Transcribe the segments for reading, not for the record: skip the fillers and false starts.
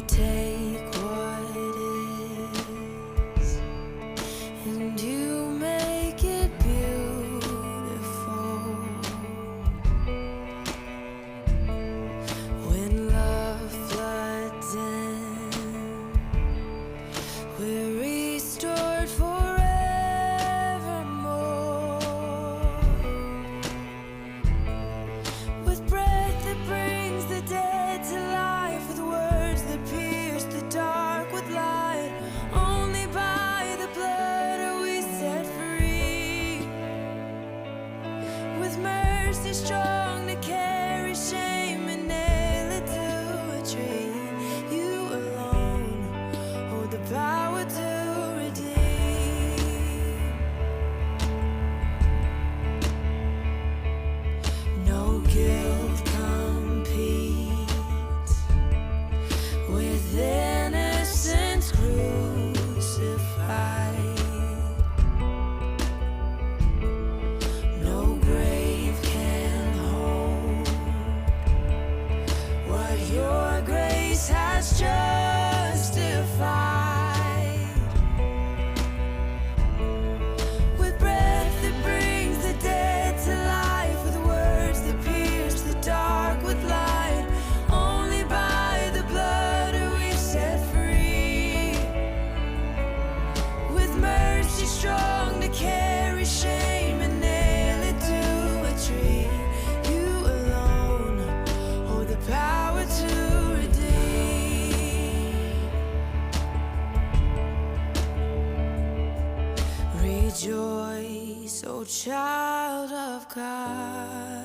take what is and you make it beautiful. When love floods in, we're restored forevermore. With breath that brings the dead to life, with words that pierce the dark with light. Only by the blood are we set free. With mercy strong to carry shame and nail it to a tree. You alone hold the power to redeem. No guilt competes with innocence crucified. No grave can hold what your grace has justified. With breath that brings the dead to life, with words that pierce the dark with light. Only by the blood are we set free. With mercy strong to carry shame and nail it to a tree. You alone hold the power to redeem. Rejoice, O child of God.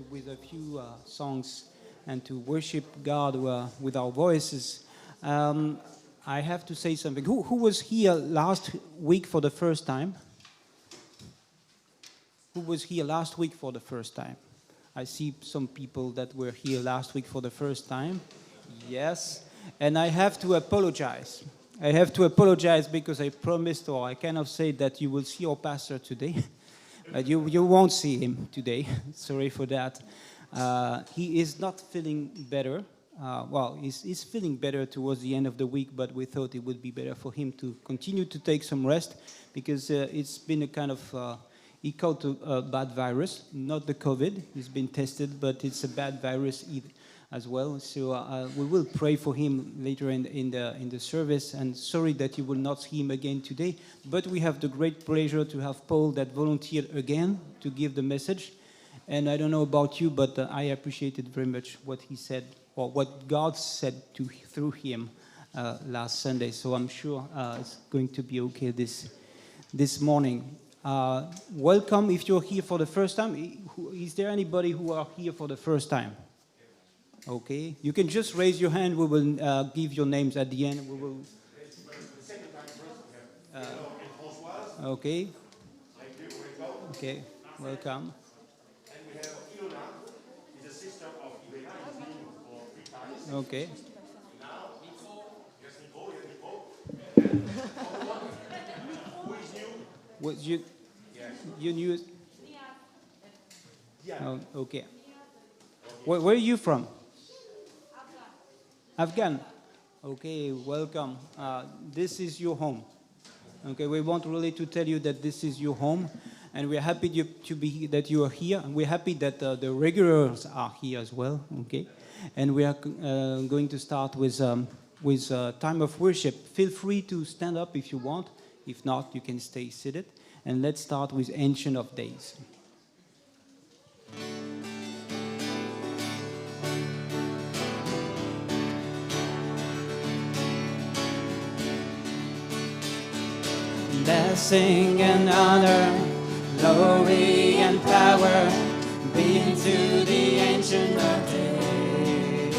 With a few songs and to worship God with our voices. I have to say something. Who was here last week for the first time? Who was here last week for the first time? I see some people that were here last week for the first time. Yes. And I have to apologize. I have to apologize because I promised, or I cannot say that you will see our pastor today. But you won't see him today. Sorry for that. He is not feeling better. He's feeling better towards the end of the week, but we thought it would be better for him to continue to take some rest because it's been a kind of, he caught a bad virus, not the COVID. He's been tested, but it's a bad virus as well. So we will pray for him later in the service. And sorry that you will not see him again today. But we have the great pleasure to have Paul that volunteered again to give the message. And I don't know about you, but I appreciated very much what he said, or what God said through him last Sunday. So I'm sure it's going to be okay this morning. Welcome if you're here for the first time. Is there anybody who are here for the first time? Okay, you can just raise your hand. We will give your names at the end. We will. Okay. Okay, welcome. And we have Ilona, is a sister of Ilona, who's been for 3 times. Okay. Now, Nicole. Who is new? Was you? Yes. You knew? Yeah. Oh, okay. Where are you from? Afghan. Okay, welcome. This is your home. Okay, we want really to tell you that this is your home, and we're happy that you are here. And we're happy that the regulars are here as well. Okay, and we are going to start with time of worship. Feel free to stand up if you want. If not, you can stay seated. And let's start with Ancient of Days. Blessing and honor, glory and power, be unto the Ancient of Days.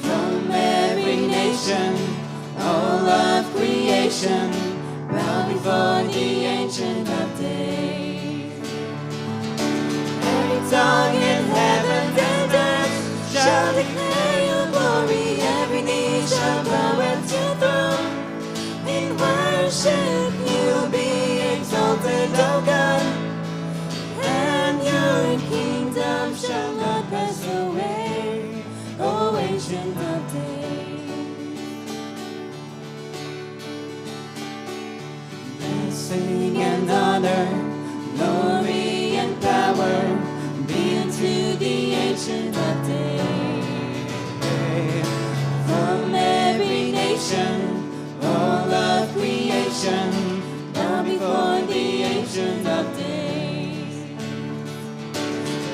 From every nation, all of creation, bow before the Ancient of Days. Every tongue in heaven and earth shall declare your glory. Every knee shall bow at your throne. In worship you'll be exalted, O God, and your kingdom shall not pass away, O Ancient of Days. Blessing and honor, glory and power, be unto the Ancient of Days. From every nation, all of creation, bow before the Ancient of Days.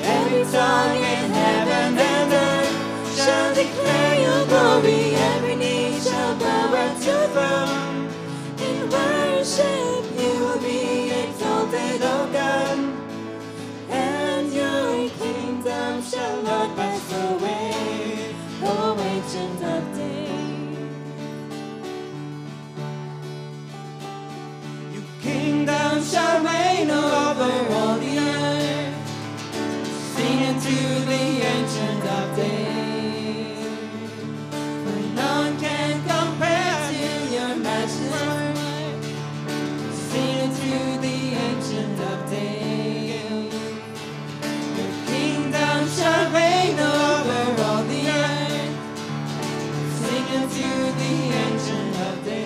Every tongue in heaven and earth shall declare your glory. Every knee shall bow at your throne. In worship you will be exalted, O God, and your kingdom shall not pass away, O Ancient of Days. Kingdom shall reign over all the earth. Sing unto the Ancient of Days. For none can compare to your matchless worth. Sing unto the Ancient of Days. Your kingdom shall reign over all the earth. Sing unto the Ancient of Days.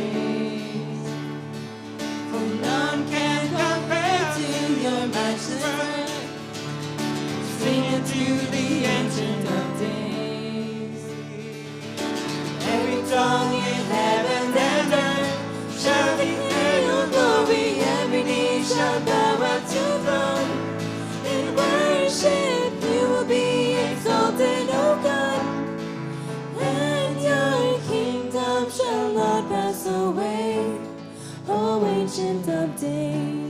None can compare to your matchless worth. Sing unto the Ancient of Days. Every tongue in heaven and earth shall declare your glory. Every knee shall bow at your throne. In worship you will be exalted, O God, and your kingdom shall not pass away, O Ancient of Days.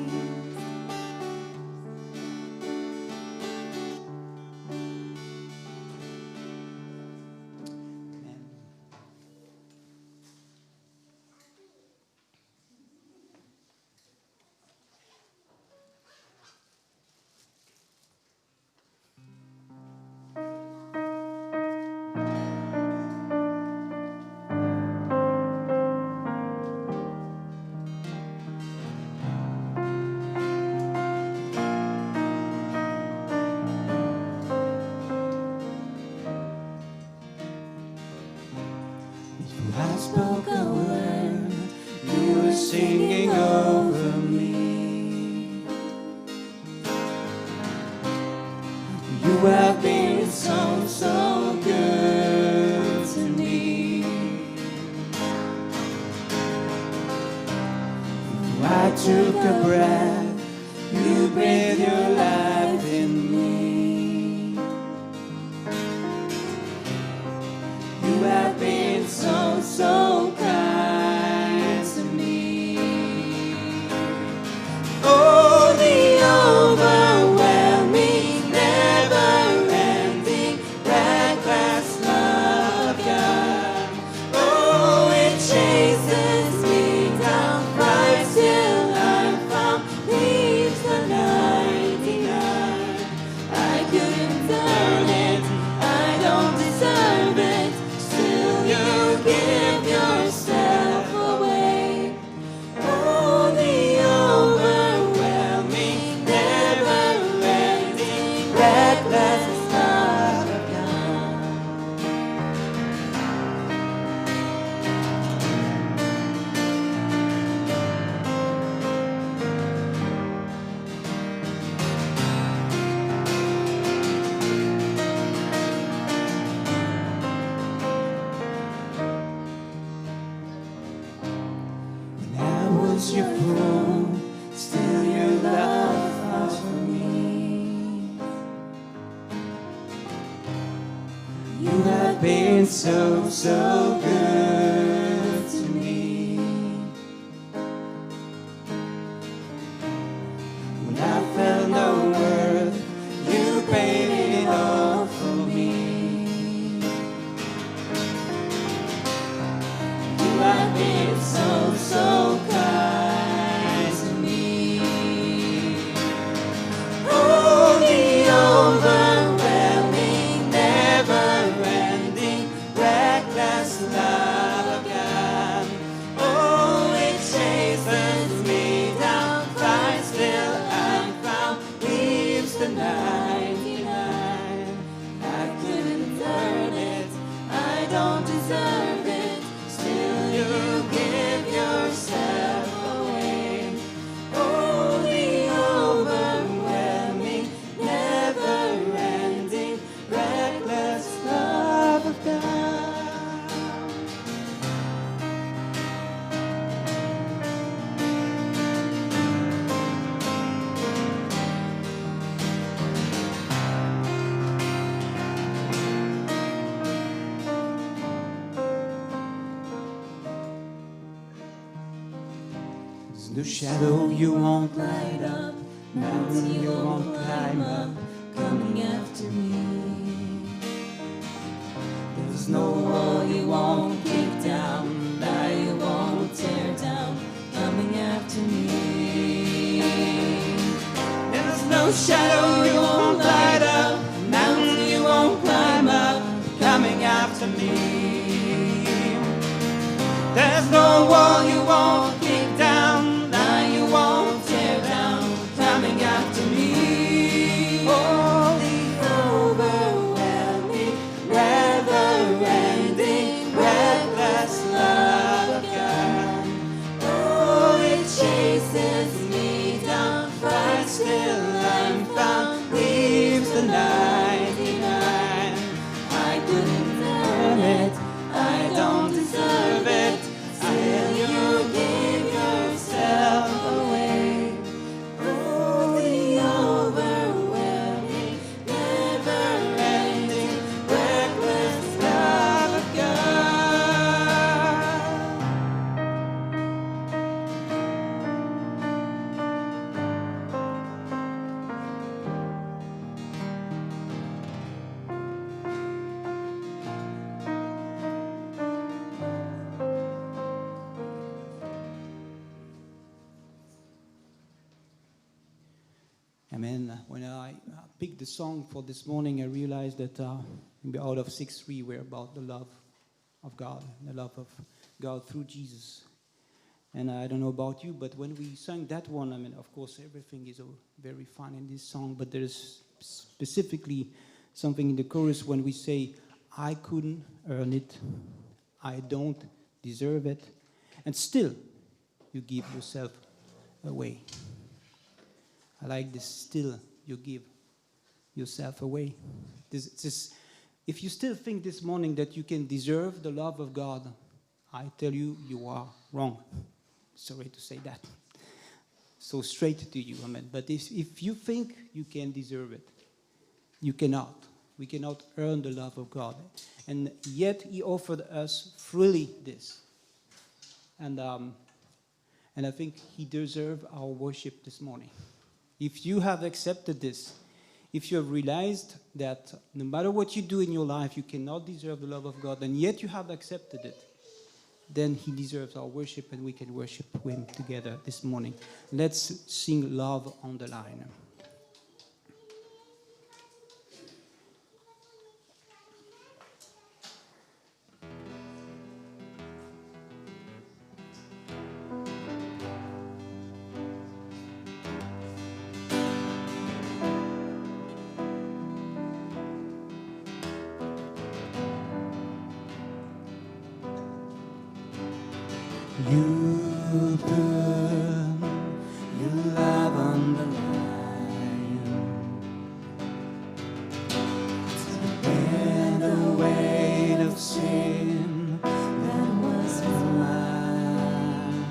I spoke a word, you were singing over me. You have been so, so good to me. I took a breath, you breathed your life in me. You have been so, so kind to me. Oh, the overwhelming, never-ending, reckless love of God. Oh, it chases me down right till I'm found. was your fault, still your love fought for me. You have been so, so good to me. When I felt no worth, you paid it all for me. You have been so, so kind to me. Oh, the overwhelming, never-ending, reckless love of God. Oh, it chases me down, finds still unfound, leaves the 99. I couldn't earn it, I don't deserve it, still you give yourself away. Oh, the overwhelming, never-ending, reckless love of God. The shadow you won't light up, mountain you won't climb up, coming after me. There's no wall you won't kick down, lie you won't tear down, coming after me. There's no shadow you won't light up, mountain you won't climb up, coming after me. There's no wall you won't kick down, lie you won't tear down, coming after me. Oh, the overwhelming, never-ending, reckless love of God. Oh, it chases me down, finds still unfound, leaves the 99. I couldn't earn it, I don't deserve it, still you give yourself away. Oh, the overwhelming, never-ending, reckless love of God. Amen. When I picked the song for this morning, I realized that maybe out of 6:3 we're about the love of God, the love of God through Jesus. And I don't know about you, but when we sang that one, I mean, of course, everything is very fun in this song, but there's specifically something in the chorus when we say, I couldn't earn it, I don't deserve it, and still you give yourself away. I like this, still you give yourself away. If you still think this morning that you can deserve the love of God, I tell you, you are wrong. Sorry to say that. So straight to you, amen. But if you think you can deserve it, you cannot. We cannot earn the love of God. And yet he offered us freely this. And I think he deserves our worship this morning. If you have accepted this, if you have realized that no matter what you do in your life, you cannot deserve the love of God, and yet you have accepted it, then he deserves our worship, and we can worship him together this morning. Let's sing Love on the Line. You put your love on the line to bear the weight of sin that was mine.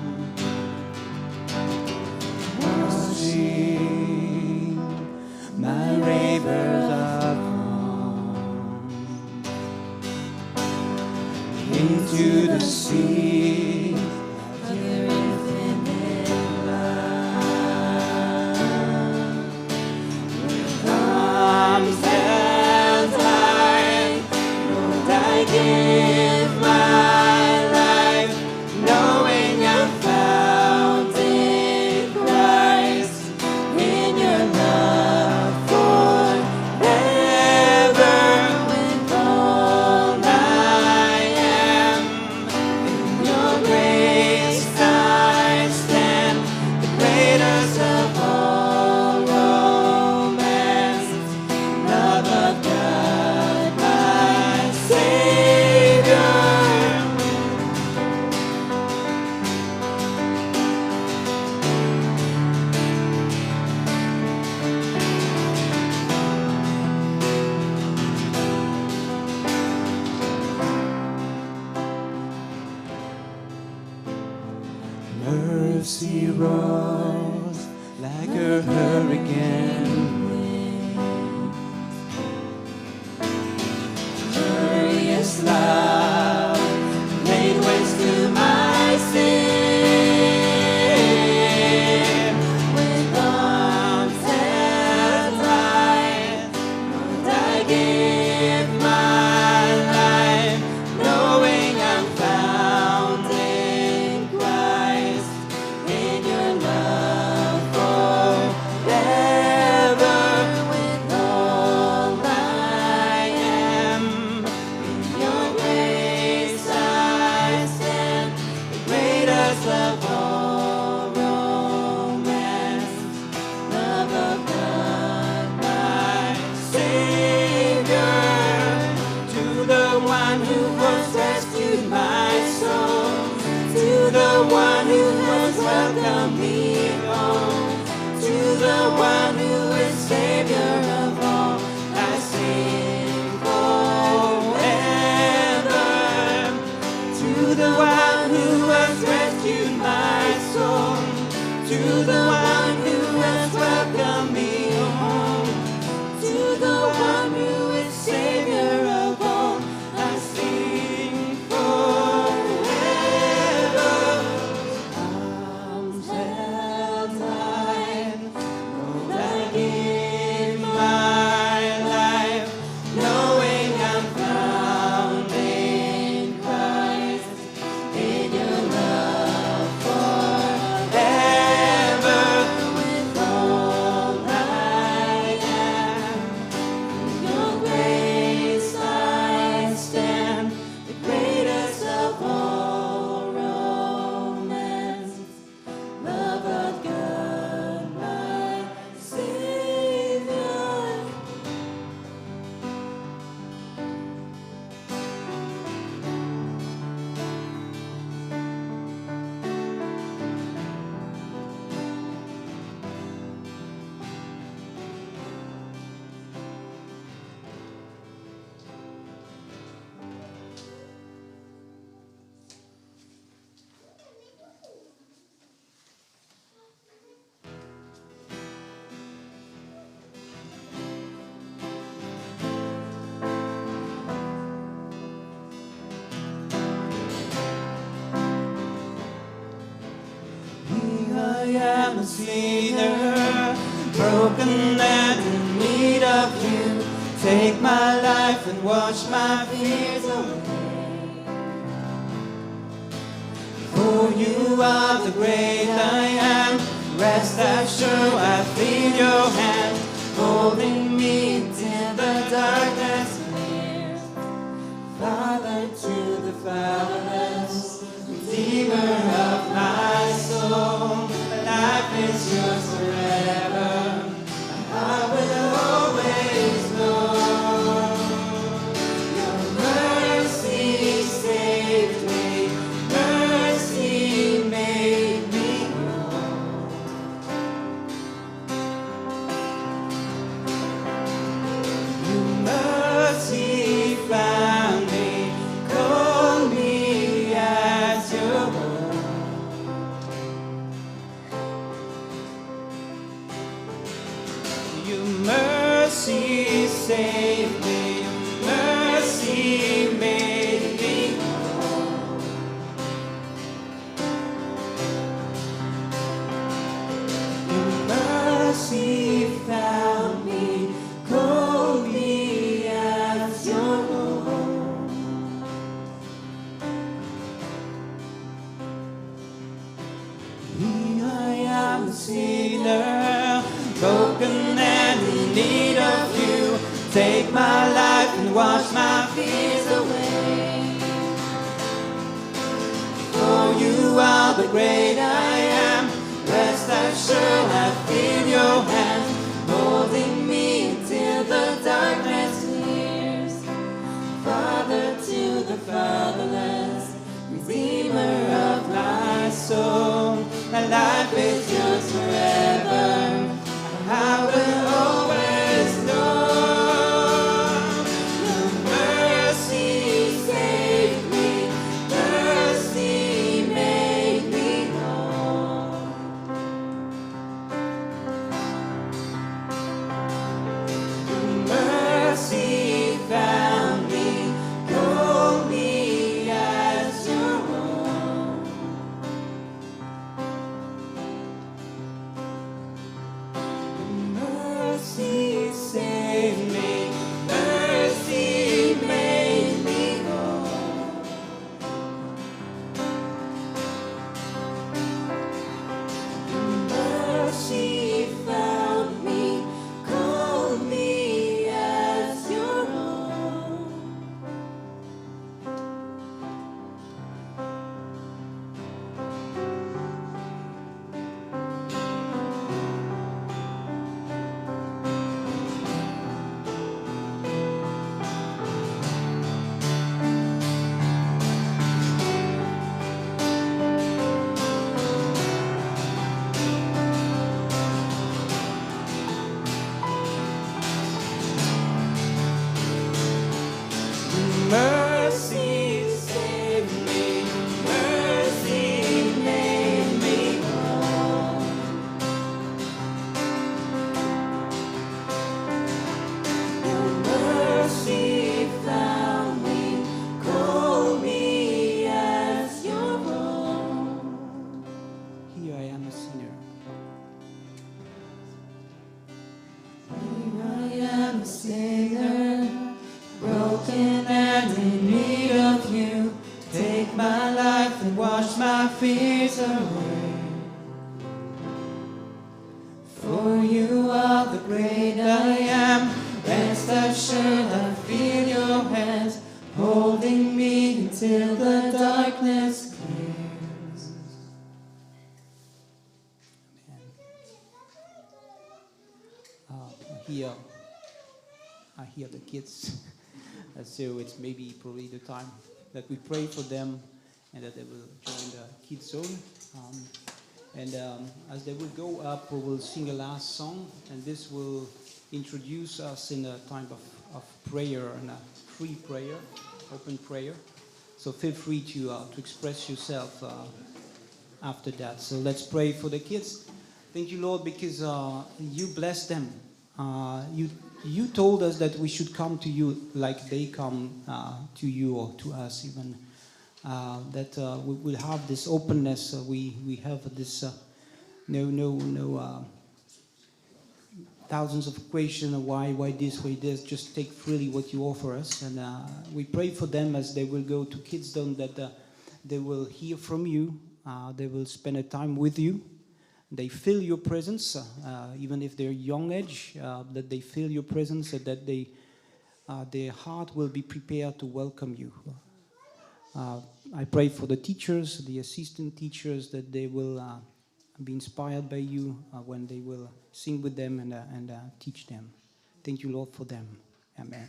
into the sea. of your infinite love. Arms held high, Lord, I give my life, knowing I'm found in Christ, in your love forever. With all I am, in your grace I stand, the greatest of all romance, love of God, my Savior. Mercy rose like a hurricane. Glorious love laid waste to my sin. With arms held high, Lord, I give my life, knowing I'm found in Christ, in your love forever. With all I am, in your grace I stand, the greatest of all romance, love of God, my Savior. To the one who has rescued my soul, to the one who has welcomed me home, to the one who is Savior of all, I sing forever. To the one who has rescued my soul, to the one who has welcomed me home, to the one who is Savior of all, I sing forever. Arms held high, Lord, I give my life, knowing I'm found in Christ, in your love forever. With all I am, in your grace I stand, the greatest of all romance, love of God, my Savior. Here I am a sinner, broken and in need of you. Take my life and wash my fears away. For you are the great I am. Rest assured I feel your hand, holding me till the darkness clears. Father to the fatherless, Redeemer of my soul, life is yours forever. I will always know your mercy saved me, mercy made me whole. Your mercy found me, called me as your own. sinner, broken and in need of you. Take my life and wash my fears away. For you are the great I am. Rest assured I feel your hand holding me until the darkness clears. Father to the fatherless, Redeemer of my soul. My life is yours forever. I will always know. Your mercy saved me. Mercy made me whole. Your mercy found me, called me as your own. Mercy saved me, mercy made me whole. Mercy found me, called me as your own. Mercy saved me, mercy made me whole. Your mercy found me, called me as your own. Here I am a sinner. Here I am a sinner, broken and in need of you. Take my life and wash my fears away. For you are the great I am. Rest assured I feel your hands holding me until the darkness clears. I hear the kids. So it's maybe probably the time that we pray for them and that they will join the kids zone. As they will go up, we will sing a last song, and this will introduce us in a time of prayer and a free prayer, open prayer. So feel free to express yourself after that. So let's pray for the kids. Thank you, Lord, because you bless them. You told us that we should come to you like they come to you or to us even. That we will have this openness. We have this no thousands of questions. Why this? Why this? Just take freely what you offer us, and we pray for them as they will go to Kids Zone that they will hear from you. They will spend a time with you. They feel your presence, even if they're young age, that they feel your presence, and that their heart will be prepared to welcome you. I pray for the teachers, the assistant teachers, that they will be inspired by you when they will sing with them and teach them. Thank you, Lord, for them. Amen.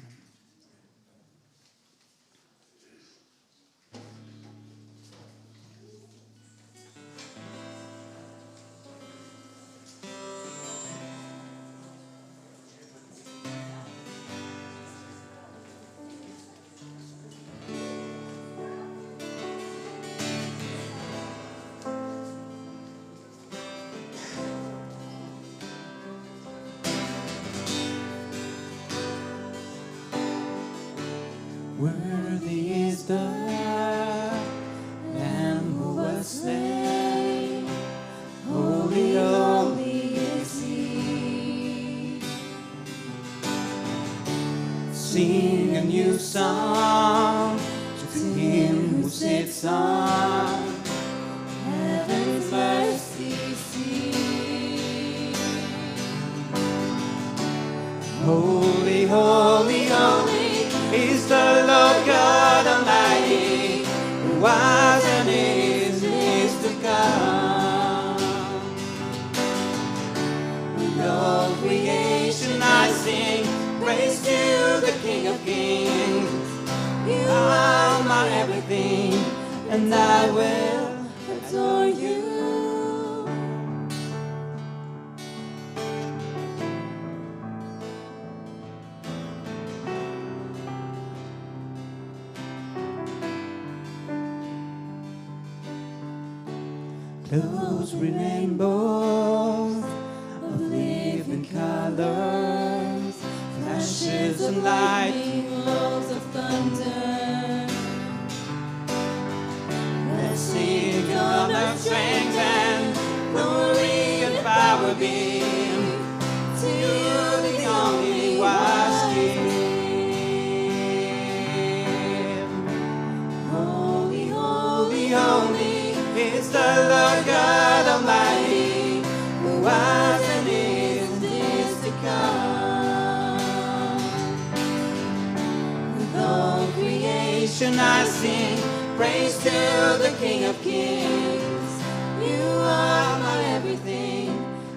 Worthy is the Lamb who was slain. Holy, holy is He. Sing a new song to Him who sits on heaven's mercy seat. Holy, holy, holy is the Lord God Almighty, who was and is to come. With all creation I sing praise to the King of Kings. You are my everything, and I will adore you. Those rainbows of living colors, flashes of light, Rolls of thunder. let's sing on our strength and glory and power be to the only wise King. Holy, holy, holy is the Lord God Almighty, who was and is to come. With all creation I sing praise to the King of Kings. You are my everything,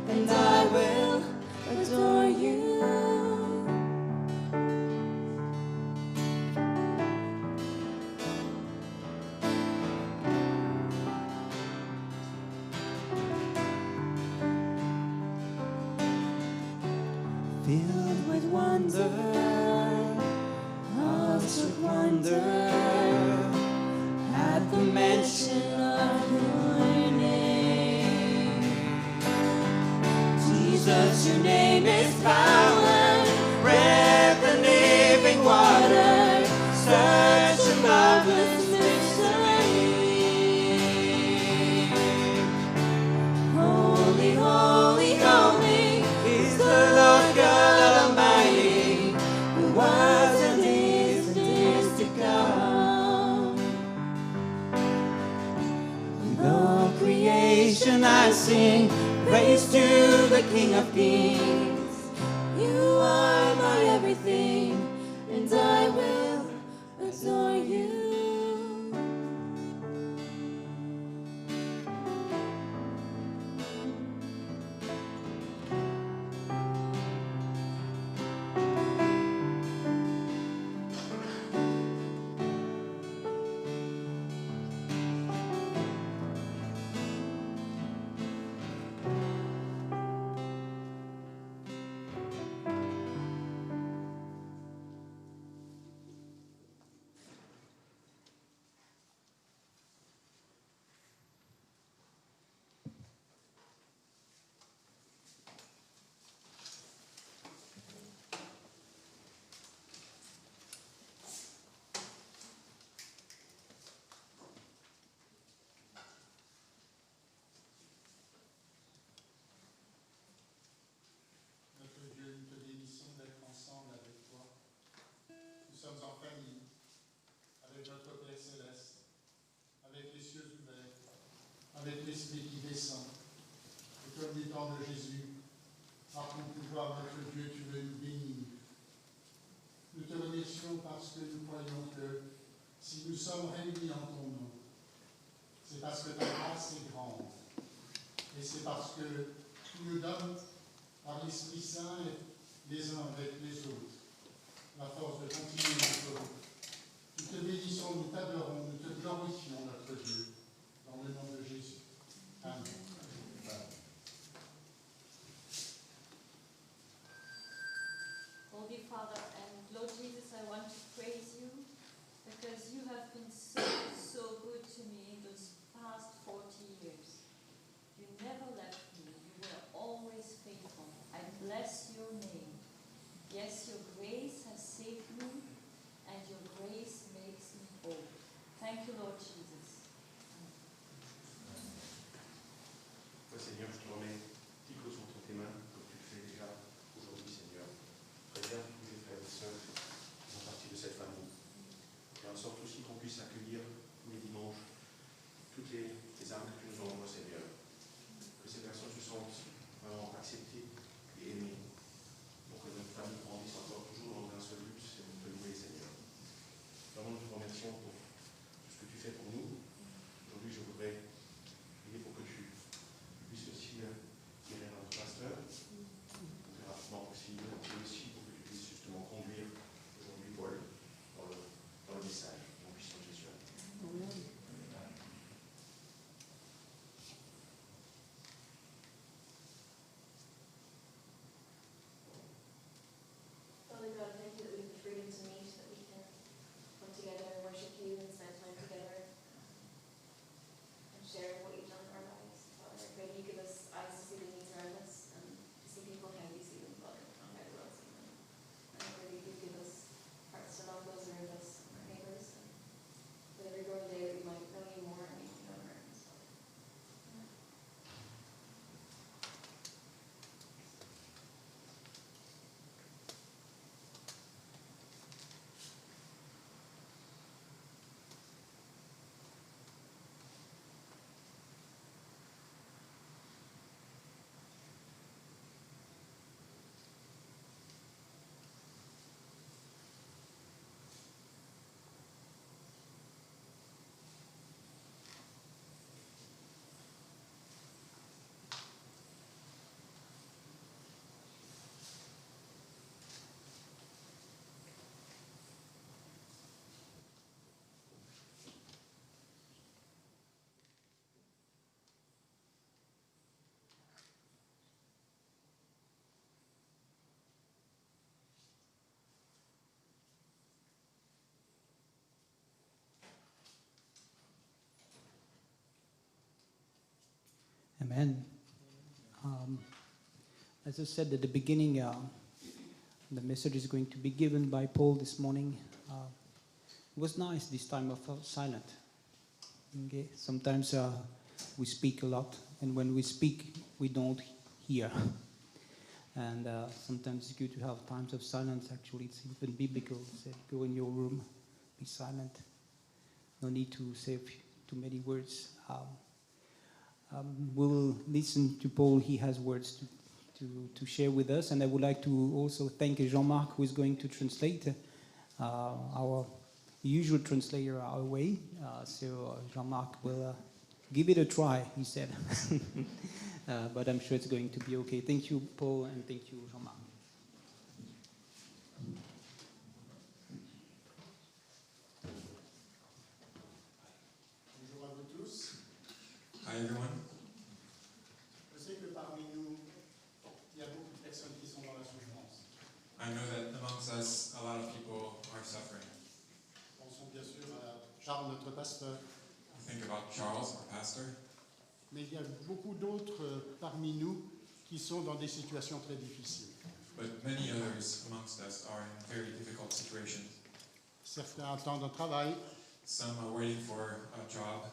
and I will adore you. Filled with wonder, hearts of wonder, at the mention of your name. Jesus, your name is power, breath and living water, such a marvelous mystery. Holy, holy, holy is the Lord God Almighty, who was and is to come. With all creation I sing praise to the King of Kings. You are my everything, and I will adore you. Notre Dieu, nous te bénissons d'être ensemble avec toi. Nous sommes en famille, avec notre Père Céleste, avec les cieux ouverts, avec l'Esprit qui descend. Et comme du temps de Jésus, par ton pouvoir, notre Dieu, tu veux nous bénir. Nous te remercions parce que nous croyons que si nous sommes réunis en ton nom, c'est parce que ta grâce est grande. Et c'est parce que tu nous donnes par l'Esprit Saint les uns avec les autres, la force de continuer notre route. Nous te bénissons, nous t'adorons, nous te glorifions, notre Dieu, dans le nom de Jésus. Amen. Holy Father and Lord Jesus, I want to praise you because you have been so good to me those past 40 years. You never left me. You were always faithful. I bless your name. Yes, your grace has saved me and your grace makes me whole. Thank you, Lord Jesus. Amen. As I said at the beginning, the message is going to be given by Paul this morning. It was nice this time of silent. Okay? Sometimes we speak a lot, and when we speak, we don't hear. And sometimes it's good to have times of silence. Actually, it's even biblical. Say, go in your room, be silent. No need to say too many words. We will listen to Paul. He has words to share with us. And I would like to also thank Jean-Marc, who is going to translate our usual translator our way. So Jean-Marc will give it a try, he said. But I'm sure it's going to be okay. Thank you, Paul, and thank you, Jean-Marc. Bonjour à vous tous. Hi everyone. Je sais que parmi nous, il y a beaucoup de personnes qui sont dans la souffrance. I know that amongst us, a lot of people are suffering. Pensons bien sûr à Charles, notre pasteur, We think about Charles, our pastor, mais il y a beaucoup d'autres parmi nous qui sont dans des situations très difficiles. but many others amongst us are in very difficult situations. Certains attendent un travail, Some are waiting for a job.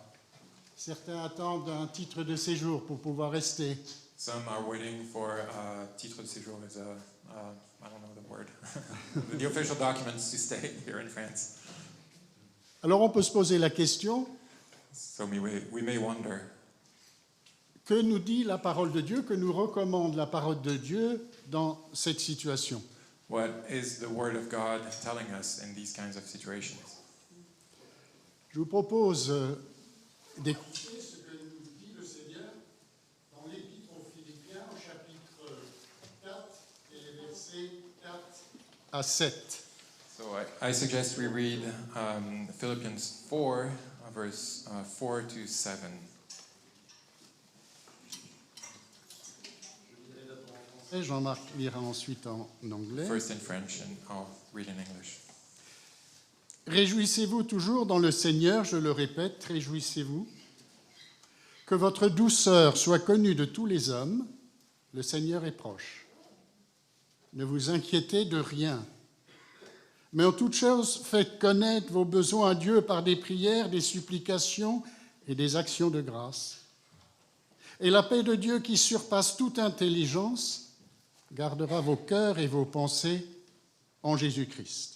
certains attendent un titre de séjour pour pouvoir rester, Some are waiting for a titre de séjour is I don't know the word. The official documents to stay here in France. Alors on peut se poser la question, So we may wonder, que nous dit la parole de Dieu, que nous recommande la parole de Dieu dans cette situation? what is the word of God telling us in these kinds of situations? Je vous propose d'écouter ce que nous dit le Seigneur dans l'Épître aux Philippiens au chapitre 4 et les versets 4 à 7. So I suggest we read Philippians 4, verse 4 to 7. Et Jean-Marc lira ensuite en anglais. First in French and I'll read in English. Réjouissez-vous toujours dans le Seigneur, je le répète, réjouissez-vous. Que votre douceur soit connue de tous les hommes, le Seigneur est proche. Ne vous inquiétez de rien, mais en toute chose, faites connaître vos besoins à Dieu par des prières, des supplications et des actions de grâce. Et la paix de Dieu qui surpasse toute intelligence gardera vos cœurs et vos pensées en Jésus-Christ.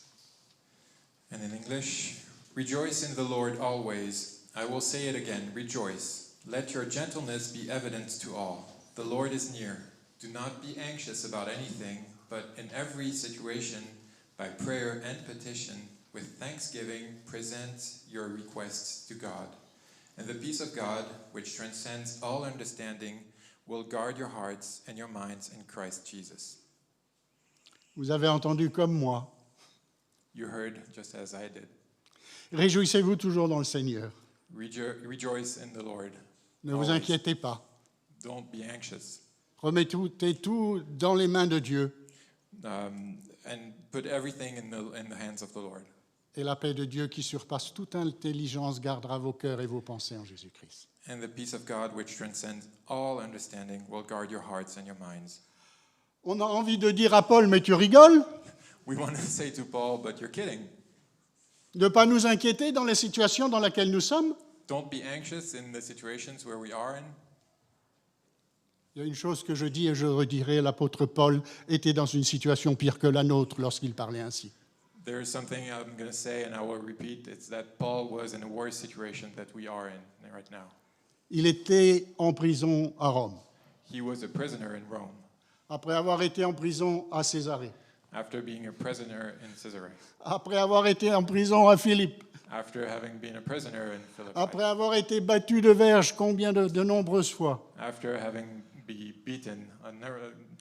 And in English, rejoice in the Lord always. I will say it again, rejoice. Let your gentleness be evident to all. The Lord is near. Do not be anxious about anything, but in every situation, by prayer and petition, with thanksgiving, present your requests to God. And the peace of God, which transcends all understanding, will guard your hearts and your minds in Christ Jesus. Vous avez entendu comme moi. You heard just as I did. Réjouissez-vous toujours dans le Seigneur. Rejoice in the Lord. Ne vous Always. inquiétez pas. Don't be anxious. Remettez tout dans les mains de Dieu. And put everything in the hands of the Lord. Et la paix de Dieu qui surpasse toute intelligence gardera vos cœurs et vos pensées en Jésus-Christ. And the peace of God, which transcends all understanding, will guard your hearts and your minds. On a envie de dire à Paul, mais tu rigoles? We want to say to Paul, but you're kidding. De ne pas nous inquiéter dans les situations dans lesquelles nous sommes? Don't be anxious in the situations where we are in. Il y a une chose que je dis et je redirai, l'apôtre Paul était dans une situation pire que la nôtre lorsqu'il parlait ainsi. There is something I'm going to say, and I will repeat. It's that Paul was in a worse situation that we are in right now. Il était en prison à Rome, He was a prisoner in Rome après avoir été en prison à Césarée, after being a prisoner in Caesarea, après avoir été en prison à Philippe, after having been a prisoner in Philippi, après avoir été battu de verge combien de nombreuses fois. after having been beaten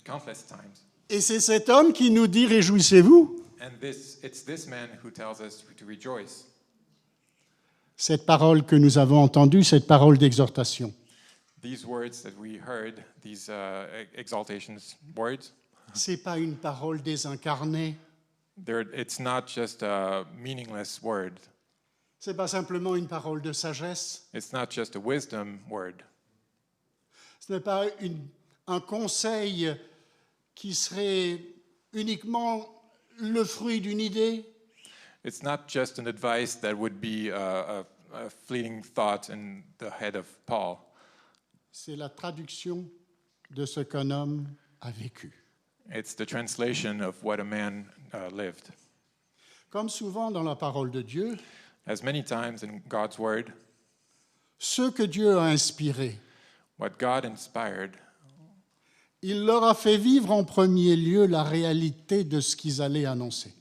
countless times. Et c'est cet homme qui nous dit « Réjouissez-vous ». And it's this man who tells us to rejoice. Cette parole que nous avons entendue, cette parole d'exhortation, These words that we heard, these exaltations words, ce n'est pas une parole désincarnée, it's not just a meaningless word. ce n'est pas simplement une parole de sagesse, It's not just a wisdom word. ce Ce n'est pas un conseil qui serait uniquement le fruit d'une idée, It's not just an advice that would be a fleeting thought in the head of Paul. c'est la traduction de ce qu'un homme a vécu. It's the translation of what a man lived. Comme souvent dans la parole de Dieu, As many times in God's word, ceux que Dieu a inspirés, what God inspired, il leur a fait vivre en premier lieu la réalité de ce qu'ils allaient annoncer.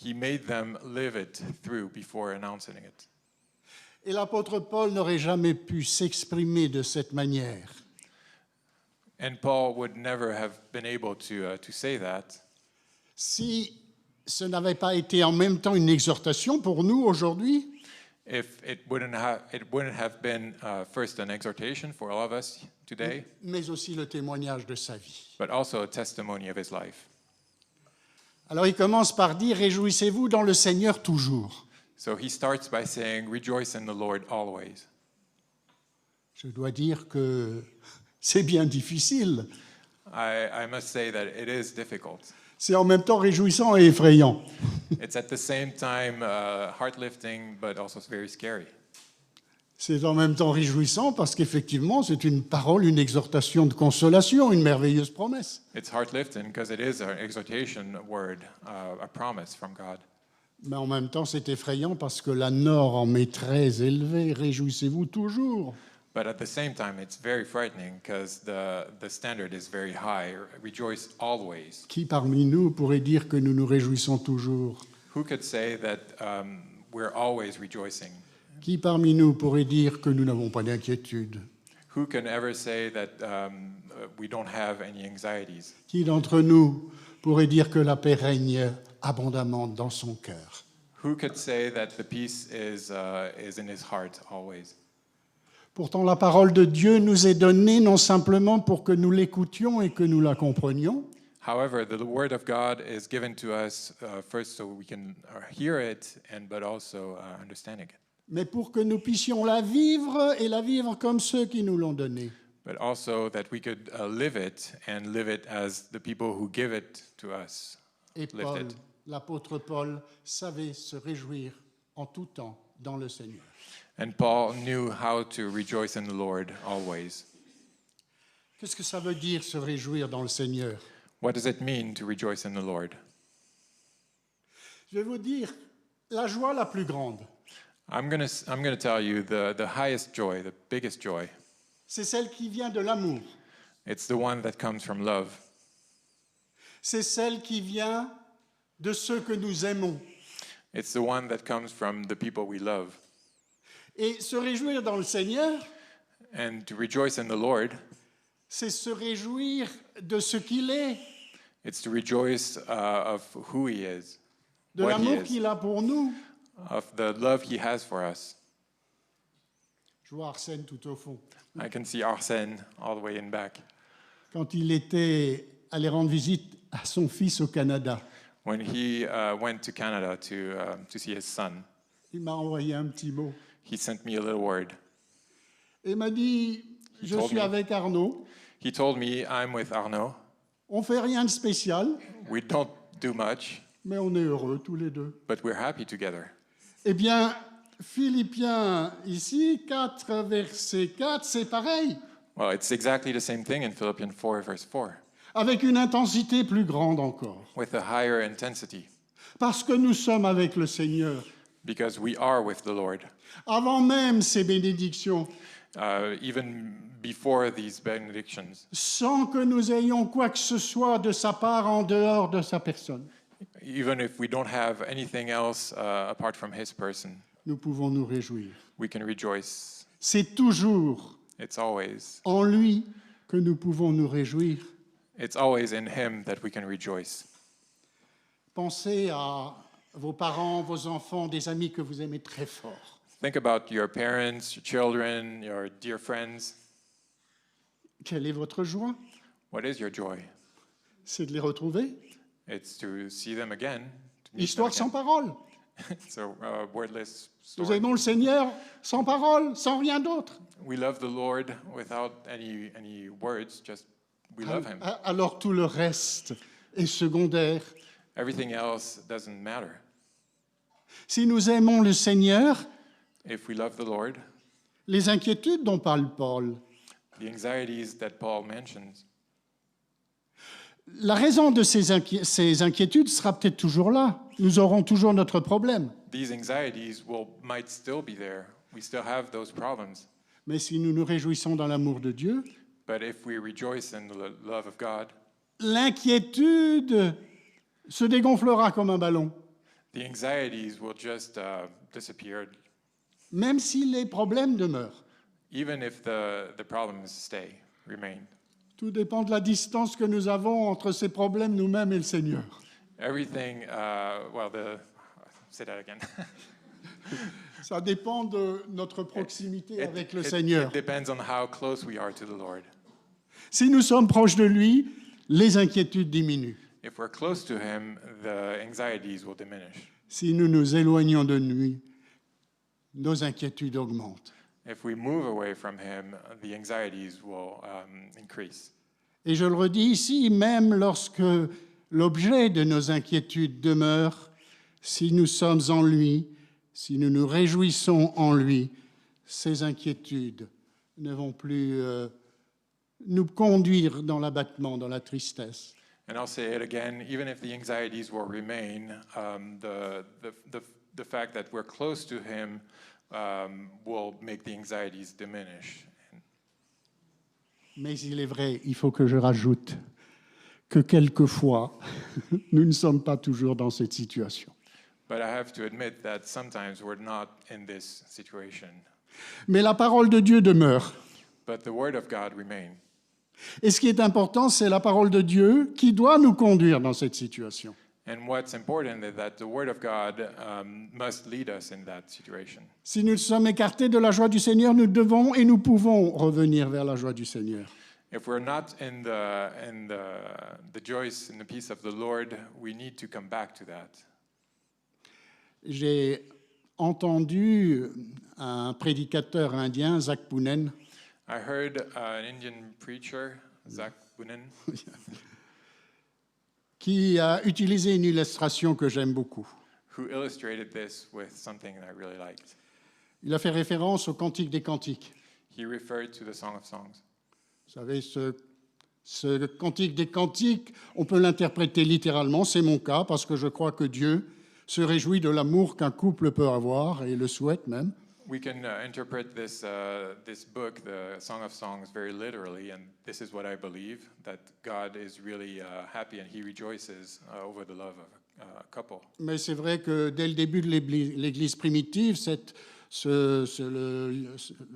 he made them live it through before announcing it. Et l'apôtre Paul n'aurait jamais pu s'exprimer de cette manière And Paul would never have been able to say that si ce n'avait pas été en même temps une exhortation pour nous aujourd'hui, if it wouldn't have been first an exhortation for all of us today, mais aussi le témoignage de sa vie. but also a testimony of his life. Alors il commence par dire « Réjouissez-vous dans le Seigneur toujours So he starts by saying, "Rejoice in the Lord always." ». Je dois dire que c'est bien difficile. I must say that it is difficult. C'est en même temps réjouissant et effrayant. It's at the same time heart-lifting, but also very scary. C'est en même temps réjouissant parce qu'effectivement, c'est une parole, une exhortation de consolation, une merveilleuse promesse. It's heart-lifting because it is an exhortation word, a promise from God. Mais en même temps, c'est effrayant parce que la norme est très élevée. Réjouissez-vous toujours. But at the same time, it's very frightening because the standard is very high. Rejoice always. Qui parmi nous pourrait dire que nous nous réjouissons toujours? Who could say that we're always rejoicing? Qui parmi nous pourrait dire que nous n'avons pas d'inquiétude? Who can ever say that we don't have any anxieties? Qui d'entre nous pourrait dire que la paix règne abondamment dans son cœur? Who could say that the peace is in his heart always? Pourtant, la parole de Dieu nous est donnée non simplement pour que nous l'écoutions et que nous la comprenions, However, the word of God is given to us first so we can hear it, but also understanding it. mais pour que nous puissions la vivre et la vivre comme ceux qui nous l'ont donnée. But also that we could live it and live it as the people who give it to us Et lived Paul, it. l'apôtre Paul, savait se réjouir en tout temps dans le Seigneur. And Paul knew how to rejoice in the Lord always. Qu'est-ce que ça veut dire se réjouir dans le Seigneur? What does it mean to rejoice in the Lord? Je vais vous dire la joie la plus grande, I'm gonna tell you the highest joy, the biggest joy. c'est celle qui vient de l'amour. It's the one that comes from love. C'est celle qui vient de ceux que nous aimons. It's the one that comes from the people we love. Et se réjouir dans le Seigneur, And to rejoice in the Lord, c'est se réjouir de ce qu'il est, it's to rejoice of who He is, de what He l'amour is, qu'il a pour nous. of the love He has for us. Je vois Arsène tout au fond. I can see Arsène all the way in back. Quand il était allé rendre visite à son fils au Canada, When he went to Canada to see his son, il m'a envoyé un petit mot. he sent me a little word. Et il m'a dit, je told suis me. avec Arnaud, He told me, "I'm with Arnaud. on fait rien de spécial, We don't do much, mais on est heureux tous les deux. but we're happy together." Eh bien, Philippiens, ici, 4, verset 4, c'est pareil, Well, it's exactly the same thing in Philippians 4, verse 4, avec une intensité plus grande encore. with a higher intensity, Parce que nous sommes avec le Seigneur. because we are with the Lord. Avant même ces bénédictions, Even before these benedictions, sans que nous ayons quoi que ce soit de sa part en dehors de sa personne, even if we don't have anything else apart from His person, nous pouvons nous réjouir. we can rejoice. C'est toujours It's always en lui que nous pouvons nous réjouir. in Him that we can rejoice. Pensez à vos parents, vos enfants, des amis que vous aimez très fort. Think about your parents, your children, your dear friends. Quelle est votre joie? What is your joy? C'est de les retrouver. It's to see them again. To meet them Histoire sans again. parole. It's a wordless Nous story. aimons le Seigneur sans parole, sans rien d'autre. We love the Lord without any words, just we love him. Alors tout le reste est secondaire. Everything else doesn't matter. Si nous aimons le Seigneur, If we love the Lord, les inquiétudes dont parle Paul, the anxieties that Paul mentions, la raison de ces inquiétudes sera peut-être toujours là. Nous aurons toujours notre problème. these anxieties might still be there. We still have those problems. Mais si nous nous réjouissons dans l'amour de Dieu, But if we rejoice in the love of God, l'inquiétude se dégonflera comme un ballon, the anxieties will just disappear, même si les problèmes demeurent. even if the problems remain. Tout dépend de la distance que nous avons entre ces problèmes, nous-mêmes et le Seigneur. Everything, say that again. Ça dépend de notre proximité avec le It Seigneur. depends on how close we are to the Lord. Si nous sommes proches de lui, les inquiétudes diminuent. If we're close to Him, the anxieties will diminish. Si nous nous éloignons de lui, nos inquiétudes augmentent. If we move away from Him, the anxieties will increase. Et je le redis ici, même lorsque l'objet de nos inquiétudes demeure, si nous sommes en lui, si nous nous réjouissons en lui, ces inquiétudes ne vont plus nous conduire dans l'abattement, dans la tristesse. And I'll say it again, even if the anxieties will remain, the fact that we're close to Him will make the anxieties diminish. Mais il est vrai, il faut que je rajoute que quelquefois, nous ne sommes pas toujours dans cette situation. But I have to admit that sometimes we're not in this situation. Mais la parole de Dieu demeure. But the Word of God remains. Et ce qui est important, c'est la parole de Dieu qui doit nous conduire dans cette situation. And what's important is that the Word of God must lead us in that situation. Si nous sommes écartés de la joie du Seigneur, nous devons et nous pouvons revenir vers la joie du Seigneur. If we're not in the joys and the peace of the Lord, we need to come back to that. J'ai entendu un prédicateur indien, Zach Pounen, I heard an Indian preacher, Zach Bunin, qui a utilisé une illustration que j'aime beaucoup. who illustrated this with something that I really liked. Il a fait référence au Cantique des Cantiques. He referred to the Song of Songs. Vous savez, ce Cantique des Cantiques, on peut l'interpréter littéralement, c'est mon cas, parce que je crois que Dieu se réjouit de l'amour qu'un couple peut avoir, et le souhaite même. We can interpret this book, the Song of Songs, very literally, and this is what I believe, that God is really happy and He rejoices over the love of a couple. Mais c'est vrai que dès le début de l'Église primitive, le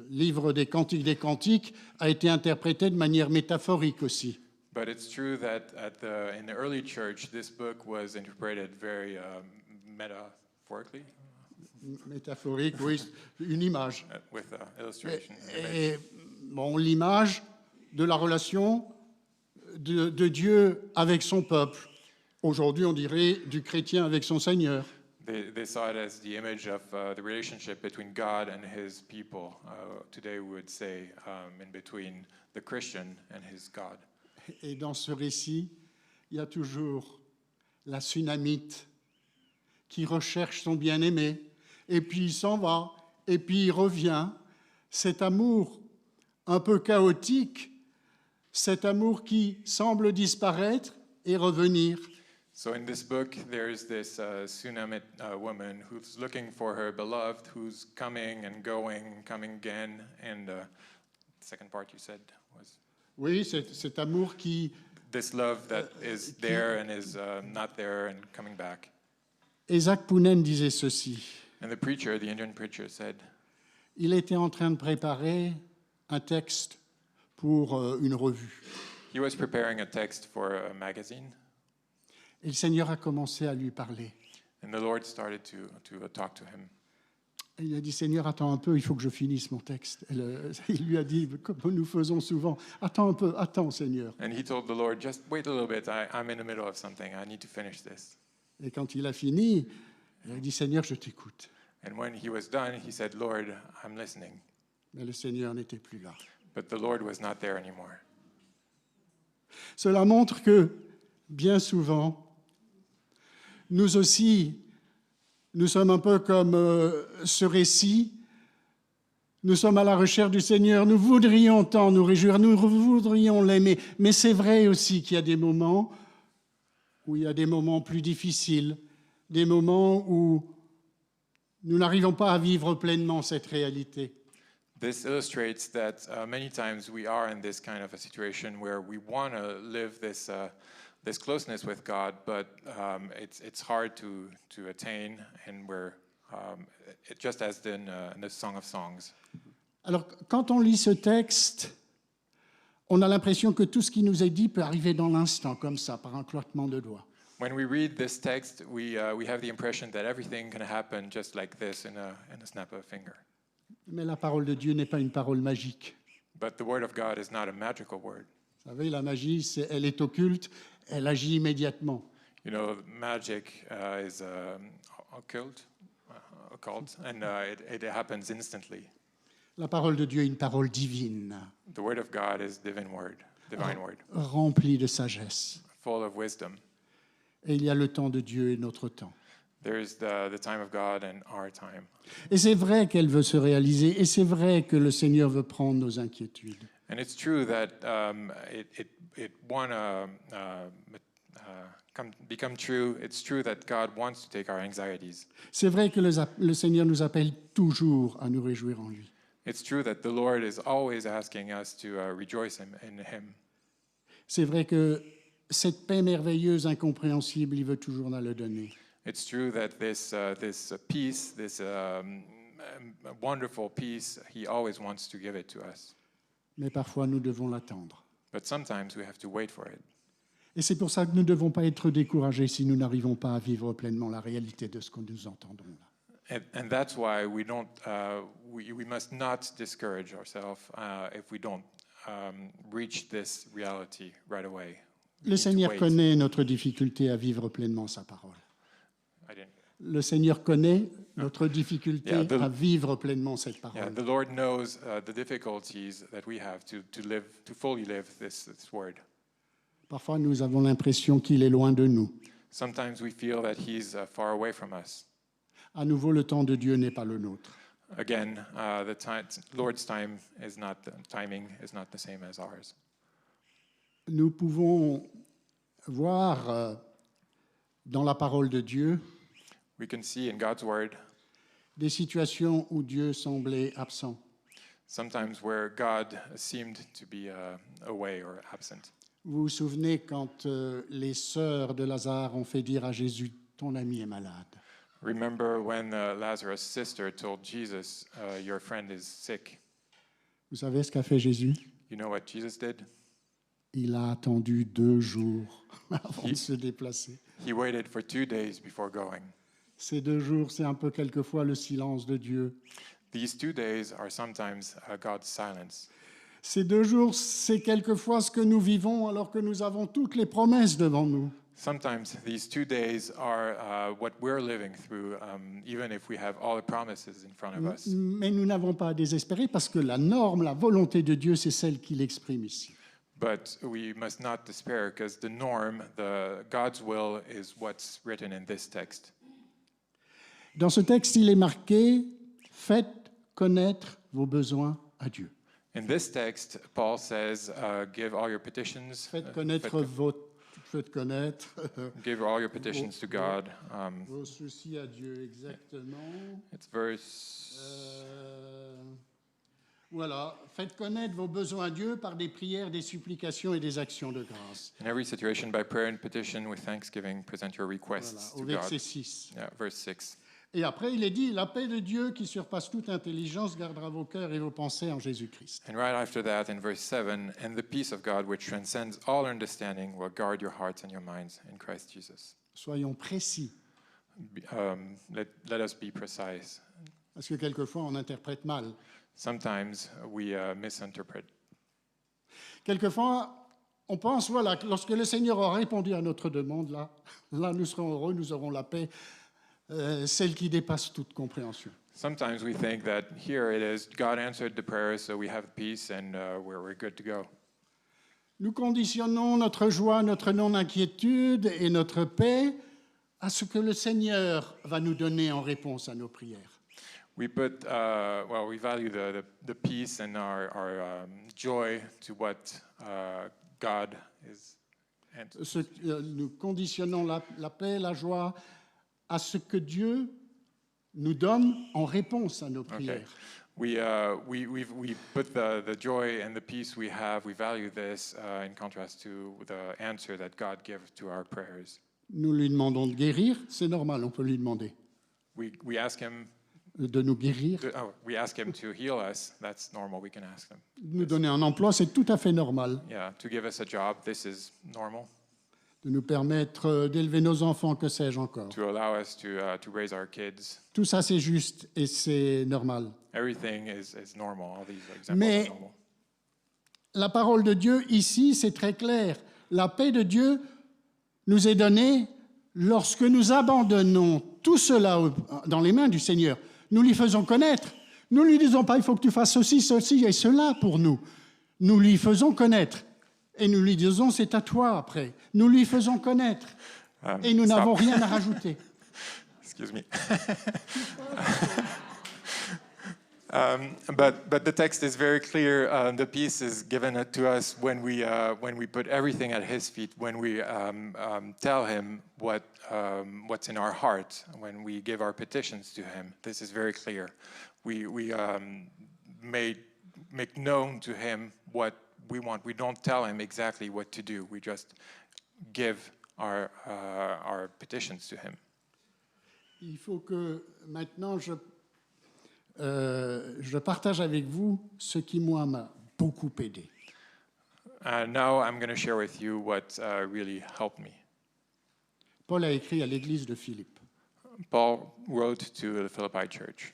livre des Cantiques des Cantiques a été interprété de manière métaphorique aussi. But it's true that in the early church, this book was interpreted very metaphorically, Métaphorique, oui, une image. with illustration. Et bon, l'image de la relation de Dieu avec son peuple. Aujourd'hui, on dirait du chrétien avec son Seigneur. They saw it as the image of the relationship between God and His people. Today we would say in between the Christian and his God. Et dans ce récit, il y a toujours la Sunamite qui recherche son bien-aimé, et puis il s'en va, et puis il revient. Cet amour un peu chaotique, cet amour qui semble disparaître et revenir. So in this book, there's this Sunamite woman who's looking for her beloved, who's coming and going, coming again. And the second part you said was Oui, cet amour qui... this love that is there and is not there and coming back. Isaac Pounen disait ceci. And the preacher, the Indian preacher, said Il était en train de préparer un texte pour une revue. he was preparing a text for a magazine, Et le Seigneur a commencé à lui parler. and the Lord started to talk to him. Et il a dit, Seigneur, attends un peu, il faut que je finisse mon texte. Et il lui a dit, comme nous faisons souvent, attends un peu, attends, Seigneur. And he told the Lord, just wait a little bit, I'm in the middle of something, I need to finish this. Et quand il a fini, Il a dit, Seigneur, je t'écoute. And when he was done, he said, Lord, I'm listening. Mais le Seigneur n'était plus là. But the Lord was not there anymore. Cela montre que, bien souvent, nous aussi, nous sommes un peu comme ce récit. Nous sommes à la recherche du Seigneur. Nous voudrions tant nous réjouir, nous voudrions l'aimer. Mais c'est vrai aussi qu'il y a des moments où il y a des moments plus difficiles, des moments où nous n'arrivons pas à vivre pleinement cette réalité. This illustrates that many times we are in this kind of a situation where we want to live this closeness with God, but it's hard to attain, and we're just as in the Song of Songs. Alors, quand on lit ce texte, on a l'impression que tout ce qui nous est dit peut arriver dans l'instant, comme ça, par un claquement de doigts. When we read this text, we have the impression that everything can happen just like this in a snap of a finger. Mais la parole de Dieu n'est pas une parole magique. But the word of God is not a magical word. Vous savez, la magie, elle est occulte, elle agit immédiatement. You know, magic is occult, and it happens instantly. La parole de Dieu est une parole divine, The word of God is divine word, remplie de sagesse. full of wisdom. Et il y a le temps de Dieu et notre temps. There's the time of God and our time. Et c'est vrai qu'elle veut se réaliser, et c'est vrai que le Seigneur veut prendre nos inquiétudes. And it's true that it wanna become true. It's true that God wants to take our anxieties. C'est vrai que le Seigneur nous appelle toujours à nous réjouir en lui. It's true that the Lord is always asking us to rejoice in Him. C'est vrai que cette paix merveilleuse, incompréhensible, il veut toujours nous la donner. It's true that this peace, this wonderful peace, He always wants to give it to us. Mais parfois, nous devons l'attendre. But sometimes we have to wait for it. Et c'est pour ça que nous ne devons pas être découragés si nous n'arrivons pas à vivre pleinement la réalité de ce que nous entendons là. And that's why we don't. We must not discourage ourselves if we don't reach this reality right away. We Le need to Seigneur wait. connaît notre difficulté à vivre pleinement sa parole. I didn't- Le Seigneur connaît notre difficulté Yeah, the- à vivre pleinement cette Yeah, parole. the Lord knows the difficulties that we have to fully live this word. Parfois, nous avons l'impression qu'il est loin de nous. Sometimes we feel that He's far away from us. À nouveau, le temps de Dieu n'est pas le nôtre. Again, Lord's timing is not the same as ours. Nous pouvons voir dans la parole de Dieu We can see in God's word des situations où Dieu semblait absent. sometimes where God seemed to be away or absent. Vous vous souvenez quand les sœurs de Lazare ont fait dire à Jésus, ton ami est malade. Remember when Lazarus' sister told Jesus, your friend is sick. Vous savez ce qu'a fait Jésus? You know what Jesus did? Il a attendu 2 jours avant de se déplacer. He waited for 2 days before going. Ces 2 jours, c'est un peu quelquefois le silence de Dieu. These 2 days are sometimes God's silence. Ces 2 jours, c'est quelquefois ce que nous vivons alors que nous avons toutes les promesses devant nous. Sometimes these 2 days are what we're living through, even if we have all the promises in front of us. Mais nous n'avons pas à désespérer parce que la norme, la volonté de Dieu, c'est celle qu'il exprime ici. But we must not despair because the norm, God's will, is what's written in this text. Dans ce texte, il est marqué « Faites connaître vos besoins à Dieu In this text, Paul says, give all your petitions. ». Faites connaître Give all your petitions to God. vos soucis à Dieu, exactement. It's verse. Voilà, faites connaître vos besoins à Dieu par des prières, des supplications et des actions de grâce. In every situation, by prayer and petition, with thanksgiving, present your requests Voilà, au to God. verset 6. Yeah, verse 6. Et après, il est dit, la paix de Dieu qui surpasse toute intelligence gardera vos cœurs et vos pensées en Jésus-Christ. And right after that, in verse 7, and the peace of God, which transcends all understanding, will guard your hearts and your minds in Christ Jesus. Soyons précis, Let us be precise. parce que quelquefois on interprète mal. Sometimes we misinterpret. Quelquefois, on pense, voilà, que lorsque le Seigneur aura répondu à notre demande, là nous serons heureux, nous aurons la paix. celle qui dépasse toute compréhension. Sometimes we think that here it is, God answered the prayers, so we have peace and we're good to go. Nous conditionnons notre joie, notre non-inquiétude et notre paix à ce que le Seigneur va nous donner en réponse à nos prières. We put, we value the peace and our joy to what God is. Nous conditionnons la paix, la joie à ce que Dieu nous donne en réponse à nos prières. We put the joy and the peace we have, we value this in contrast to the answer that God gives to our prayers. Nous lui demandons de guérir, c'est normal, on peut lui demander We ask him de nous guérir. we ask him to heal us. That's normal. We can ask him. De nous donner un emploi, c'est tout à fait normal. Yeah, to give us a job, this is normal. De nous permettre d'élever nos enfants, que sais-je encore. To allow us to raise our kids. Tout ça, c'est juste et c'est normal. Everything is normal. All these examples Mais are normal. la parole de Dieu ici, c'est très clair. La paix de Dieu nous est donnée lorsque nous abandonnons tout cela dans les mains du Seigneur. Nous lui faisons connaître. Nous ne lui disons pas, il faut que tu fasses ceci, ceci et cela pour nous. Nous lui faisons connaître. Et nous lui disons, c'est à toi après. Nous lui faisons connaître. Et nous Stop. n'avons rien à rajouter. Excuse me. But the text is very clear. The peace is given to us when we put everything at His feet, when we tell Him what's in our heart, when we give our petitions to Him. This is very clear. We make known to Him what we want. We don't tell Him exactly what to do. We just give our petitions to Him. Il faut que maintenant je partage avec vous ce qui, moi, m'a beaucoup aidé. Now I'm going to share with you what really helped me. Paul a écrit à l'église de Philippe. Paul wrote to the Philippi church.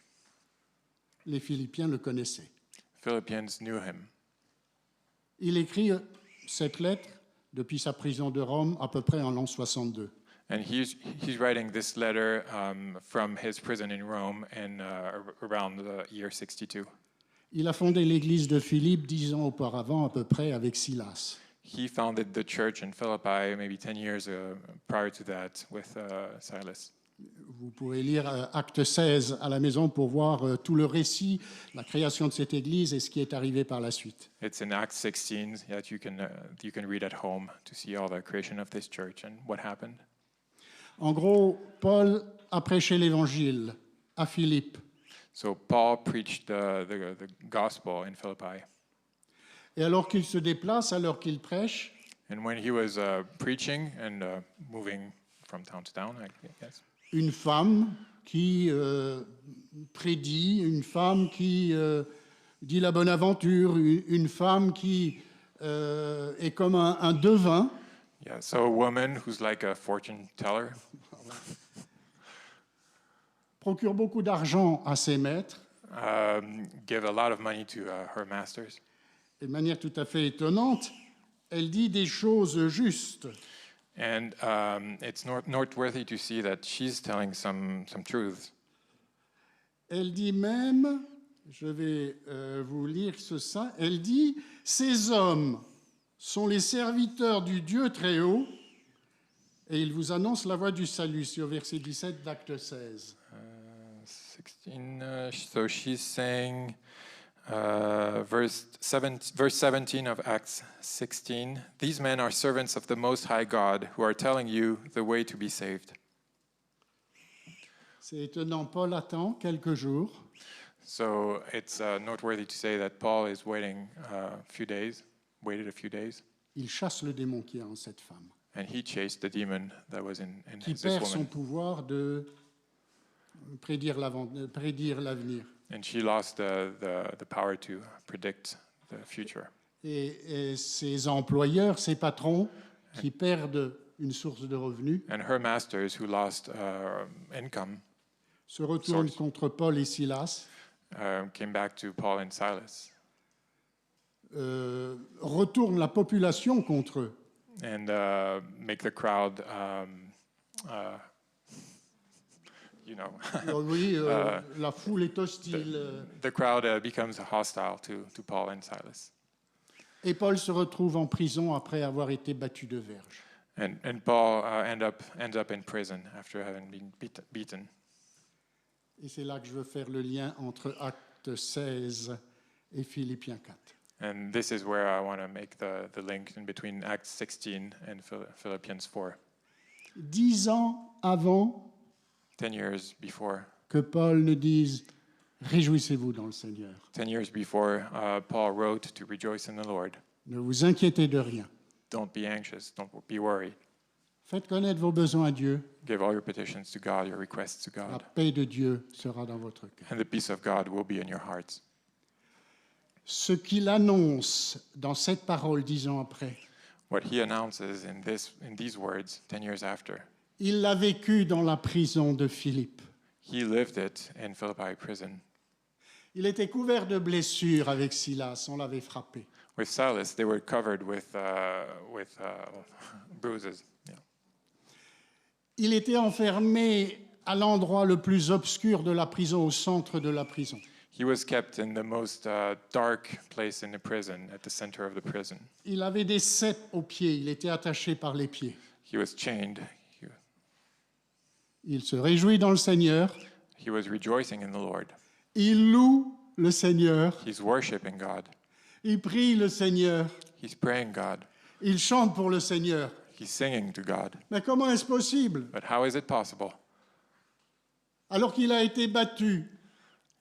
Les Philippiens le connaissaient. Philippians knew him. Il écrit cette lettre depuis sa prison de Rome à peu près en l'an 62. And he's writing this letter from his prison in Rome and around the year 62. Il a fondé l'église de Philippe 10 ans auparavant à peu près avec Silas. He founded the church in Philippi maybe 10 years prior to that with Silas. Vous pouvez lire Acte 16 à la maison pour voir tout le récit, la création de cette église et ce qui est arrivé par la suite. It's in Acts 16 that you can read at home to see all the creation of this church and what happened. En gros, Paul a prêché l'évangile à Philippe. So Paul preached the gospel in Philippi. Et alors qu'il se déplace, alors qu'il prêche, And when he was preaching and moving from town to town, I guess, une femme qui prédit, une femme qui dit la bonne aventure, une femme qui est comme un devin, yeah, so a woman who's like a fortune teller, procure beaucoup d'argent à ses maîtres, give a lot of money to her masters. et de manière tout à fait étonnante, elle dit des choses justes. And it's noteworthy to see that she's telling some truths. Elle dit même, je vais vous lire ça, elle dit « Ces hommes sont les serviteurs du Dieu très haut et ils vous annoncent la voie du salut », sur verset 17 d'Acte 16. 16. So she's saying, verse 17 of Acts 16. These men are servants of the Most High God, who are telling you the way to be saved. C'est étonnant, Paul attend quelques jours. So it's noteworthy to say that Paul is waited a few days. Il chasse le démon qui est en cette femme, And he chased the demon that was in qui this perd son woman. pouvoir de prédire l'avenir. And she lost the power to predict the future. Et ses employeurs, ses patrons, qui perdent une source de revenus, And her masters, who lost income, se retournent Source. contre Paul et Silas, came back to Paul and Silas. retournent la population contre eux. And make the crowd you know. Oui, la foule est hostile. The crowd becomes hostile to Paul and Silas. Et Paul se retrouve en prison après avoir été battu de verge. And Paul ends up in prison after having been beaten. Et c'est là que je veux faire le lien entre Acte 16 et Philippiens 4. And this is where I want to make the link in between Acts 16 and Philippians 4. 10 ans avant 10 years before, que Paul ne dise « Réjouissez-vous dans le Seigneur, 10 years before, Paul wrote to rejoice in the Lord. ne vous inquiétez de rien, Don't be anxious, don't be worried. faites connaître vos besoins à Dieu, Give all your petitions to God, your requests to la God, paix de Dieu sera dans votre cœur. and the peace of God will be in your hearts." » Ce qu'il annonce dans cette parole 10 ans après, What he announces in these words 10 years after, il l'a vécu dans la prison de Philippe. he lived it in Philippi prison. Il était couvert de blessures avec Silas, on l'avait frappé. With Silas, they were covered with bruises. Yeah. Il était enfermé à l'endroit le plus obscur de la prison, au centre de la prison. He was kept in the most dark place in the prison, at the center of the prison. Il avait des ceps aux pieds, il était attaché par les pieds. He was chained. Il se réjouit dans le Seigneur, He was rejoicing in the Lord. il loue le Seigneur, He's worshiping God. il prie le Seigneur, He's praying God. il chante pour le Seigneur. He's singing to God. Mais comment est-ce possible? But how is it possible? Alors qu'il a été battu,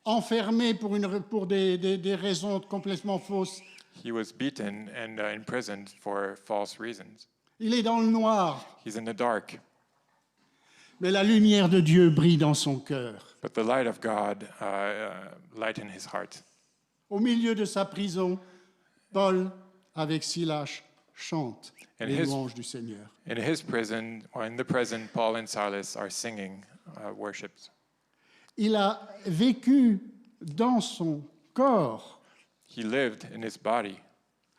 enfermé pour des raisons complètement fausses, He was beaten and imprisoned for false reasons. il est dans le noir, He's in the dark. mais la lumière de Dieu brille dans son cœur. But the light of God lightened his heart. Au milieu de sa prison, Paul, avec Silas, chante And les his- louanges du Seigneur. In his prison, or in the prison, Paul and Silas are singing worships. Il a vécu dans son corps He lived in his body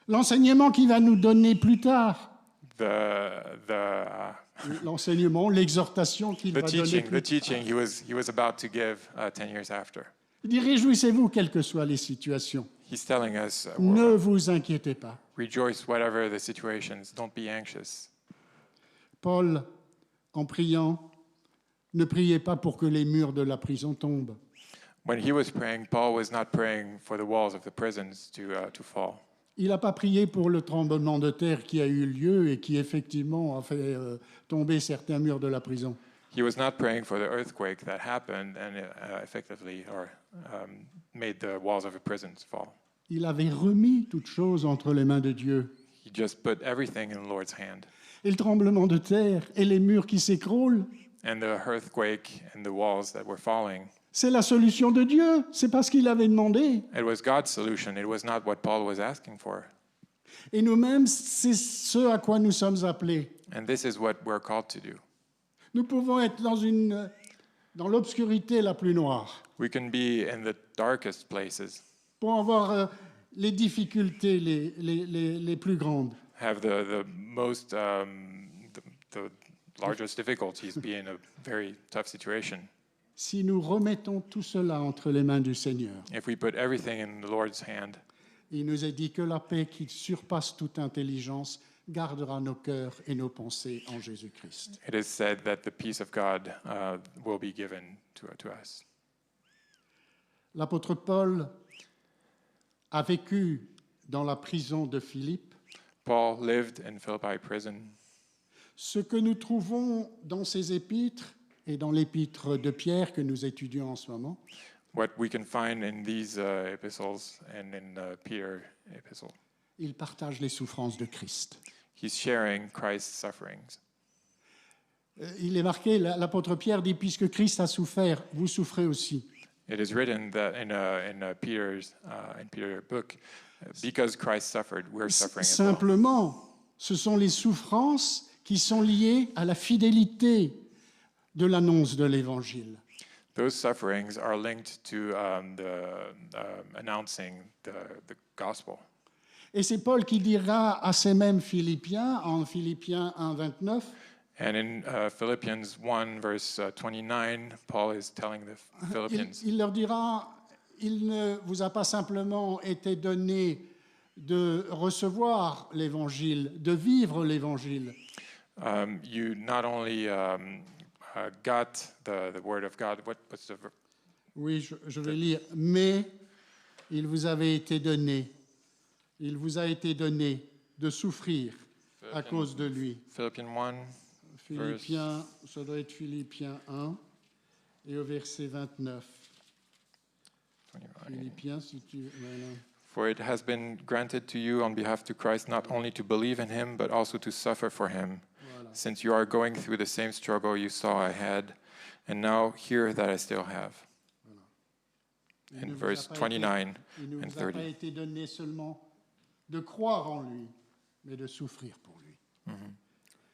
l'enseignement qu'il va nous donner plus tard. the L'enseignement, l'exhortation qu'il va donner plus tard. teaching he was about to give 10 years after. Il dit, réjouissez-vous, quelles que soient les situations. He's telling us, Ne vous inquiétez pas. rejoice whatever the situations. Don't be anxious. Paul, en priant, ne priait pas pour que les murs de la prison tombent. When he was praying, Paul was not praying for the walls of the prisons to fall. Il n'a pas prié pour le tremblement de terre qui a eu lieu et qui effectivement a fait tomber certains murs de la prison. He was not praying for the earthquake that happened and effectively made the walls of the prisons fall. Il avait remis toutes choses entre les mains de Dieu. He just put everything in the Lord's hand. Et le tremblement de terre et les murs qui s'écroulent, And the earthquake and the walls that were falling, c'est la solution de Dieu. C'est pas ce qu'il avait demandé. it was God's solution. It was not what Paul was asking for. Et nous-mêmes, c'est ce à quoi nous sommes appelés. And this is what we're called to do. Nous pouvons être dans l'obscurité la plus noire, We can be in the darkest places, pour avoir les difficultés les plus grandes. have the most, the largest difficulties, be in a very tough situation. Si nous remettons tout cela entre les mains du Seigneur, If we put everything in the Lord's hand, il nous est dit que la paix qui surpasse toute intelligence gardera nos cœurs et nos pensées en Jésus-Christ. it is said that the peace of God will be given to us. L'apôtre Paul a vécu dans la prison de Philippe Paul lived in Philippi prison. ce que nous trouvons dans ses épîtres et dans l'épître de Pierre que nous étudions en ce moment, What we can find in these epistles and in Peter's epistle. il partage les souffrances de Christ. He's sharing Christ's sufferings. Il est marqué, l'apôtre Pierre dit, puisque Christ a souffert, vous souffrez aussi. It is written that in Peter's book, because Christ suffered, we're suffering as well. Simplement, ce sont les souffrances qui sont liées à la fidélité de l'annonce de l'Évangile. Those sufferings are linked to announcing the gospel. Et c'est Paul qui dira à ces mêmes Philippiens, en Philippiens 1, 29, And in Philippians 1, verse 29, Paul is telling the Philippians, Il leur dira, il ne vous a pas simplement été donné de recevoir l'Évangile, de vivre l'Évangile, you not only got the word of God, what's the verb? oui, je vais lire, mais il vous avait été donné, il vous a été donné de souffrir à cause de lui. Philippians 1, Philippiens, ça doit être Philippiens 1 et au verset 29. 29. Philippiens, si tu... Voilà. For it has been granted to you on behalf of Christ not only to believe in him, but also to suffer for him, Voilà. since you are going through the same struggle you saw I had, and now hear that I still have. Il In ne vous a verse pas 29 été- il ne and vous a pas 30. été donné seulement de croire en lui, mais de souffrir pour lui.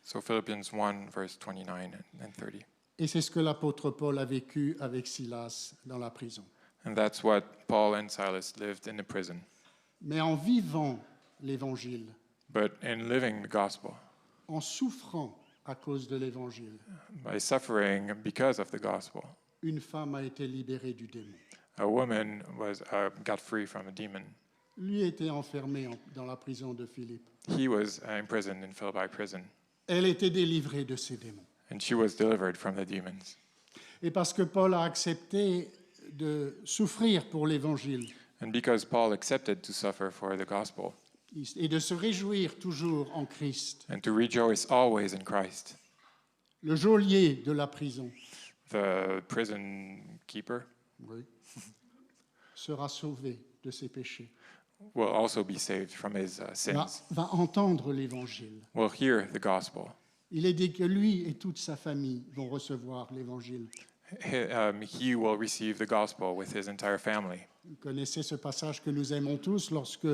So Philippians 1, verse 29 and 30. Et c'est ce que l'apôtre Paul a vécu avec Silas dans la prison. And that's what Paul and Silas lived in the prison. Mais en vivant l'Évangile, But in living the gospel, en souffrant à cause de l'Évangile, by suffering because of the gospel, une femme a été libérée du démon. a woman got free from a demon. Lui était enfermé dans la prison de Philippe. He was imprisoned in Philippi prison, Elle était délivrée de ses démons. and she was delivered from the demons. Et parce que Paul a accepté de souffrir pour l'Évangile And because Paul accepted to suffer for the gospel et de se réjouir toujours en Christ, and to rejoice always in Christ, le geôlier de la prison the prison keeper sera sauvé de ses péchés, will also be saved from his sins, va entendre l'Évangile. will hear the gospel. Il est dit que lui et toute sa famille vont recevoir l'Évangile. He will receive the gospel with his entire family. Vous connaissez ce passage que nous aimons tous lorsque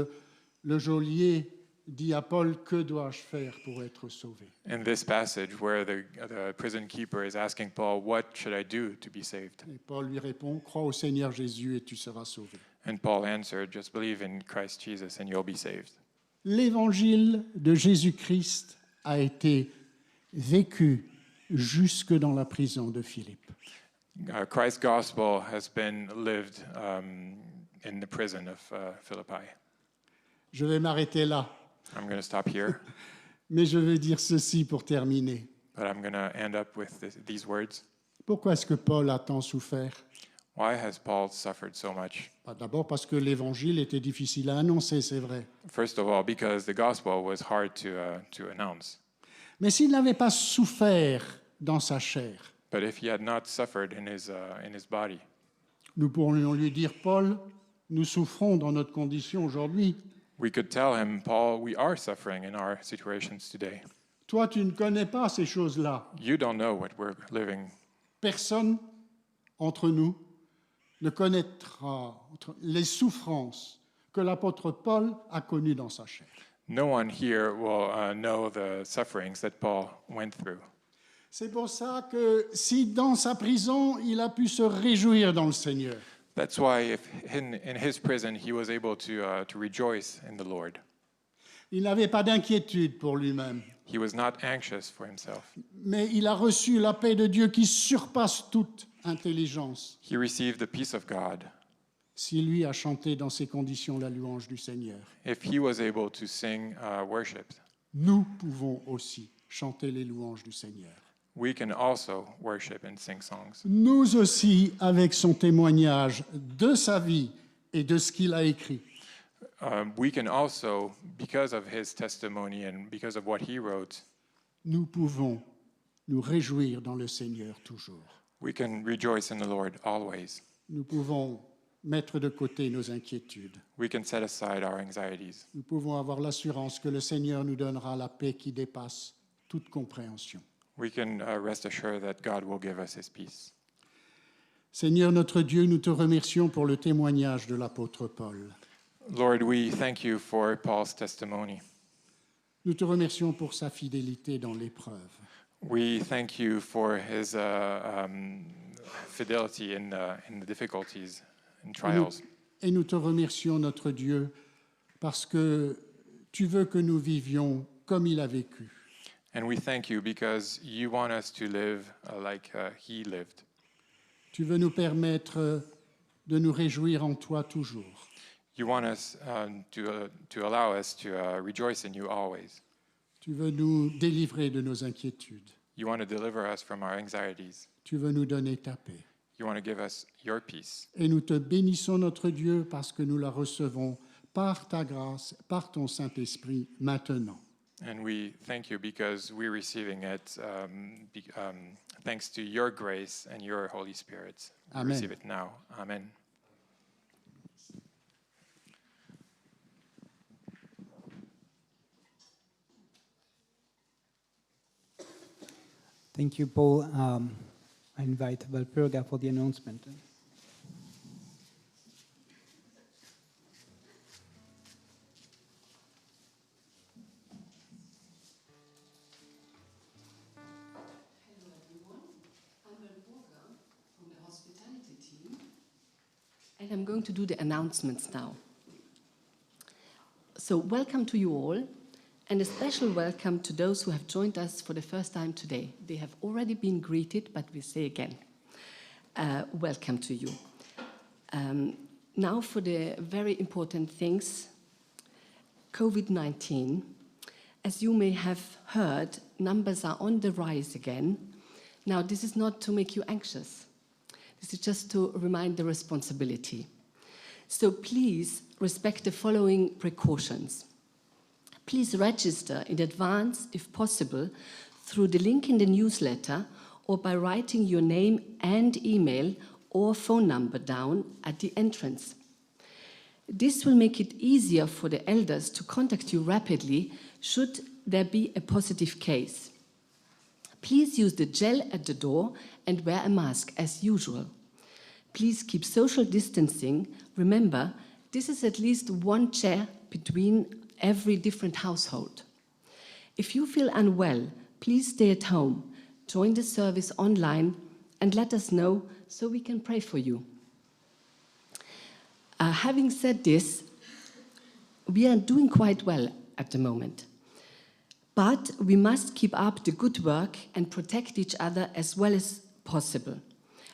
le geôlier dit à Paul, « Que dois-je faire pour être sauvé ?» In this passage where the prison keeper is asking Paul, what should I do to be saved? Et Paul lui répond, « Crois au Seigneur Jésus et tu seras sauvé. » And Paul answered, just believe in Christ Jesus and you'll be saved. L'évangile de Jésus-Christ a été vécu jusque dans la prison de Philippe. Christ's gospel has been lived in the prison of Philippi. Je vais m'arrêter là, I'm going to stop here, mais je veux dire ceci pour terminer. but I'm going to end up with these words. Pourquoi est-ce que Paul a tant souffert? Why has Paul suffered so much? D'abord parce que l'évangile était difficile à annoncer, c'est vrai. First of all, because the gospel was hard to announce. Mais s'il n'avait pas souffert dans sa chair, But if he had not suffered in his body, nous pourrions lui dire, Paul, nous souffrons dans notre condition aujourd'hui. we could tell him, Paul, we are suffering in our situations today. Toi, tu ne connais pas ces choses-là. You don't know what we're living. Personne entre nous ne connaîtra les souffrances que l'apôtre Paul a connues dans sa chair. No one here will know the sufferings that Paul went through. C'est pour ça que si dans sa prison, il a pu se réjouir dans le Seigneur, That's why if in his prison he was able to rejoice in the Lord. il n'avait pas d'inquiétude pour lui-même, He was not anxious for himself. mais il a reçu la paix de Dieu qui surpasse toute intelligence. He received the peace of God. Si lui a chanté dans ces conditions la louange du Seigneur, If he was able to sing worship, nous pouvons aussi chanter les louanges du Seigneur. we can also worship and sing songs. Nous aussi, avec son témoignage de sa vie et de ce qu'il a écrit, We can also, because of his testimony and because of what he wrote, nous pouvons nous réjouir dans le Seigneur toujours. we can rejoice in the Lord always. Nous pouvons mettre de côté nos inquiétudes. We can set aside our anxieties. Nous pouvons avoir l'assurance que le Seigneur nous donnera la paix qui dépasse toute compréhension. We can rest assured that God will give us his peace. Seigneur notre Dieu, nous te remercions pour le témoignage de l'apôtre Paul. Lord, we thank you for Paul's testimony. Nous te remercions pour sa fidélité dans l'épreuve. We thank you for his fidelity in the difficulties and trials. Et nous te remercions, notre Dieu, parce que tu veux que nous vivions comme il a vécu. And we thank you because you want us to live like he lived. Tu veux nous permettre de nous réjouir en toi toujours. You want us to allow us to rejoice in you always. Tu veux nous délivrer de nos inquiétudes. You want to deliver us from our anxieties. Tu veux nous donner ta paix. You want to give us your peace. Et nous te bénissons, notre Dieu, parce que nous la recevons par ta grâce, par ton Saint-Esprit, maintenant. And we thank you because we're receiving it thanks to your grace and your Holy Spirit. We Amen. receive it now. Amen. Thank you, Paul. I invite Valpurga for the announcement. Hello everyone, I'm Valpurga from the hospitality team, and I'm going to do the announcements now. So welcome to you all, and a special welcome to those who have joined us for the first time today. They have already been greeted, but we say again, welcome to you. Now for the very important things, COVID-19. As you may have heard, numbers are on the rise again. Now, this is not to make you anxious. This is just to remind the responsibility. So please respect the following precautions. Please register in advance, if possible, through the link in the newsletter or by writing your name and email or phone number down at the entrance. This will make it easier for the elders to contact you rapidly should there be a positive case. Please use the gel at the door and wear a mask as usual. Please keep social distancing. Remember, this is at least one chair between every different household. If you feel unwell, please stay at home, join the service online, and let us know so we can pray for you. Having said this, we are doing quite well at the moment. But we must keep up the good work and protect each other as well as possible.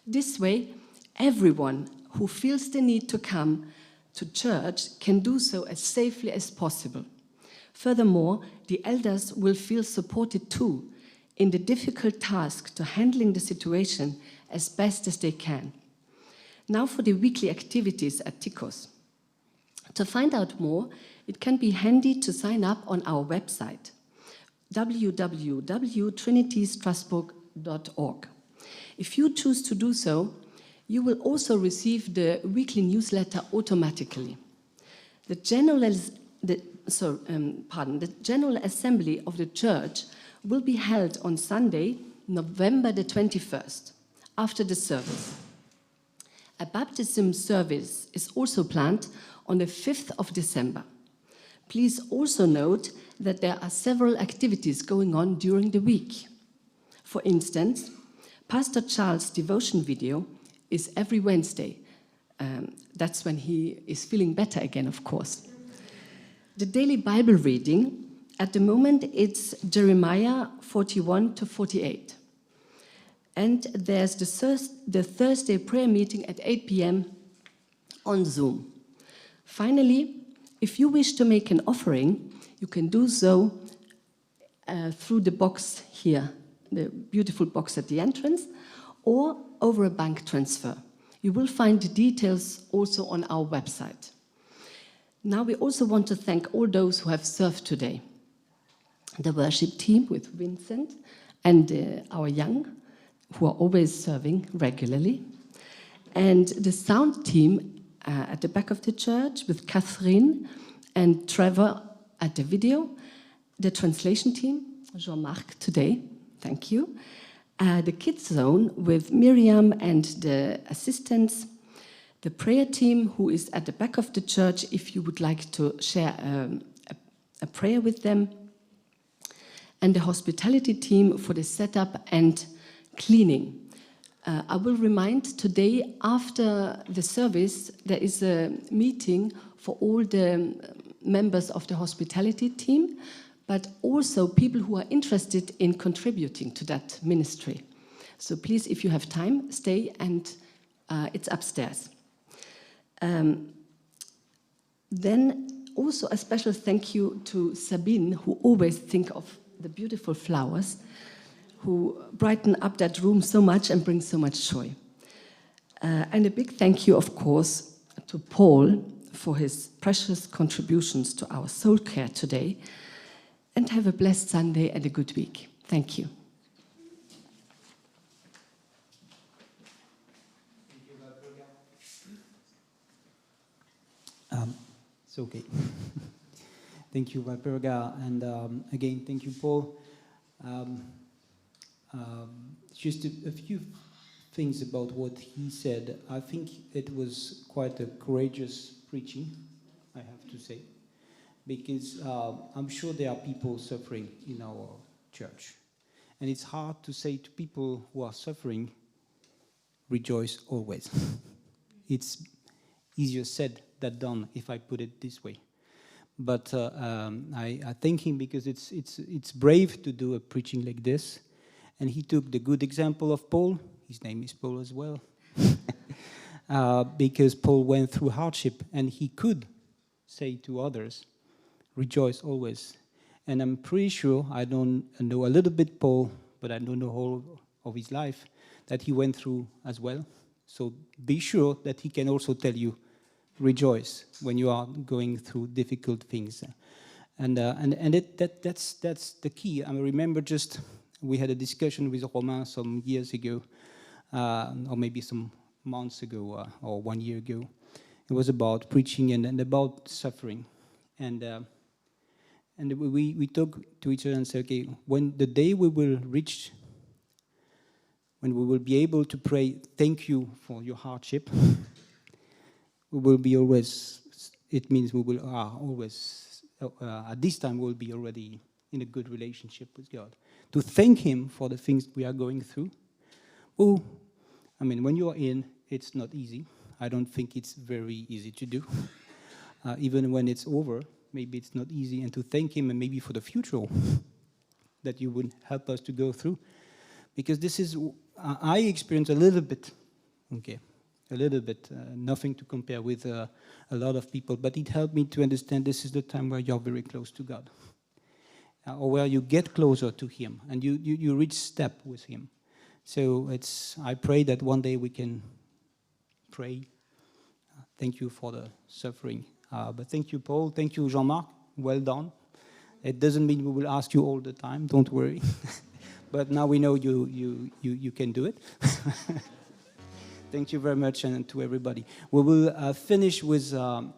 This way, everyone who feels the need to come to church can do so as safely as possible. Furthermore, the elders will feel supported too in the difficult task to handling the situation as best as they can. Now for the weekly activities at Tychos. To find out more, it can be handy to sign up on our website, www.trinitystrasbourg.org. If you choose to do so, you will also receive the weekly newsletter automatically. The General Assembly of the Church will be held on Sunday, November the 21st, after the service. A baptism service is also planned on the 5th of December. Please also note that there are several activities going on during the week. For instance, Pastor Charles' devotion video is every Wednesday. That's when he is feeling better again, of course. The daily Bible reading, at the moment, it's Jeremiah 41 to 48. And there's the Thursday prayer meeting at 8 p.m. on Zoom. Finally, if you wish to make an offering, you can do so through the box here, the beautiful box at the entrance, or over a bank transfer. You will find the details also on our website. Now we also want to thank all those who have served today. The worship team with Vincent and our young, who are always serving regularly. And the sound team at the back of the church with Catherine and Trevor at the video. The translation team, Jean-Marc today, thank you. The kids zone with Miriam and the assistants. The prayer team who is at the back of the church if you would like to share a prayer with them. And the hospitality team for the setup and cleaning. I will remind today after the service there is a meeting for all the members of the hospitality team, but also people who are interested in contributing to that ministry. So please, if you have time, stay, and it's upstairs. Then also a special thank you to Sabine, who always think of the beautiful flowers, who brighten up that room so much and bring so much joy. And a big thank you, of course, to Paul for his precious contributions to our soul care today. And have a blessed Sunday and a good week. Thank you. It's okay. Thank you, Walpurga, and again, thank you, Paul. Just a few things about what he said. I think it was quite a courageous preaching, I have to say, because I'm sure there are people suffering in our church. And it's hard to say to people who are suffering, rejoice always. It's easier said than done, if I put it this way. But I thank him because it's brave to do a preaching like this. And he took the good example of Paul. His name is Paul as well. Because Paul went through hardship and he could say to others, rejoice always. And I'm pretty sure, I don't know a little bit Paul, but I don't know whole of his life, that he went through as well. So be sure that he can also tell you, rejoice when you are going through difficult things. That's the key. I remember just, we had a discussion with Romain some years ago, or maybe some months ago, or 1 year ago. It was about preaching and about suffering. And we talked to each other and said, okay, when the day we will reach, when we will be able to pray, thank you for your hardship, we will be always, it means we will always, at this time we will be already in a good relationship with God. To thank him for the things we are going through. Oh, I mean, when you are in, it's not easy. I don't think it's very easy to do. Even when it's over, maybe it's not easy. And to thank him, and maybe for the future, that you would help us to go through. Because this is, I experienced a little bit, okay, a little bit, nothing to compare with a lot of people, but it helped me to understand this is the time where you're very close to God. Or where you get closer to him, and you reach step with him. So I pray that one day we can pray. Thank you for the suffering. But thank you, Paul. Thank you, Jean-Marc. Well done. It doesn't mean we will ask you all the time. Don't worry. But now we know you can do it. Thank you very much, and to everybody. We will finish with the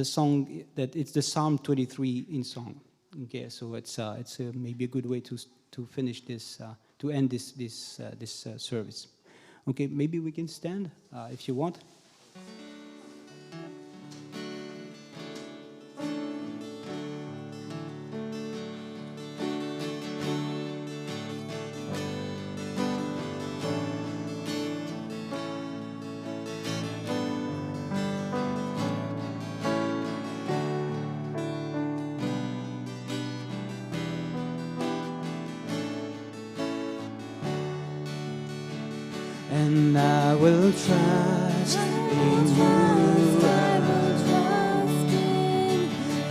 song that it's the Psalm 23 in song. Okay, so it's maybe a good way to finish this, to end this service. Okay, maybe we can stand if you want. And I will trust in you.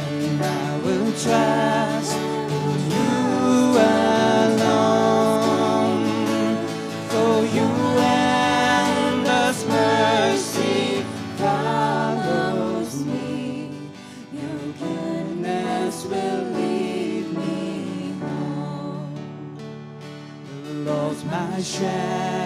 And I will trust in you alone. For you endless mercy follows me. Your goodness will lead me home. The Lord's my shepherd.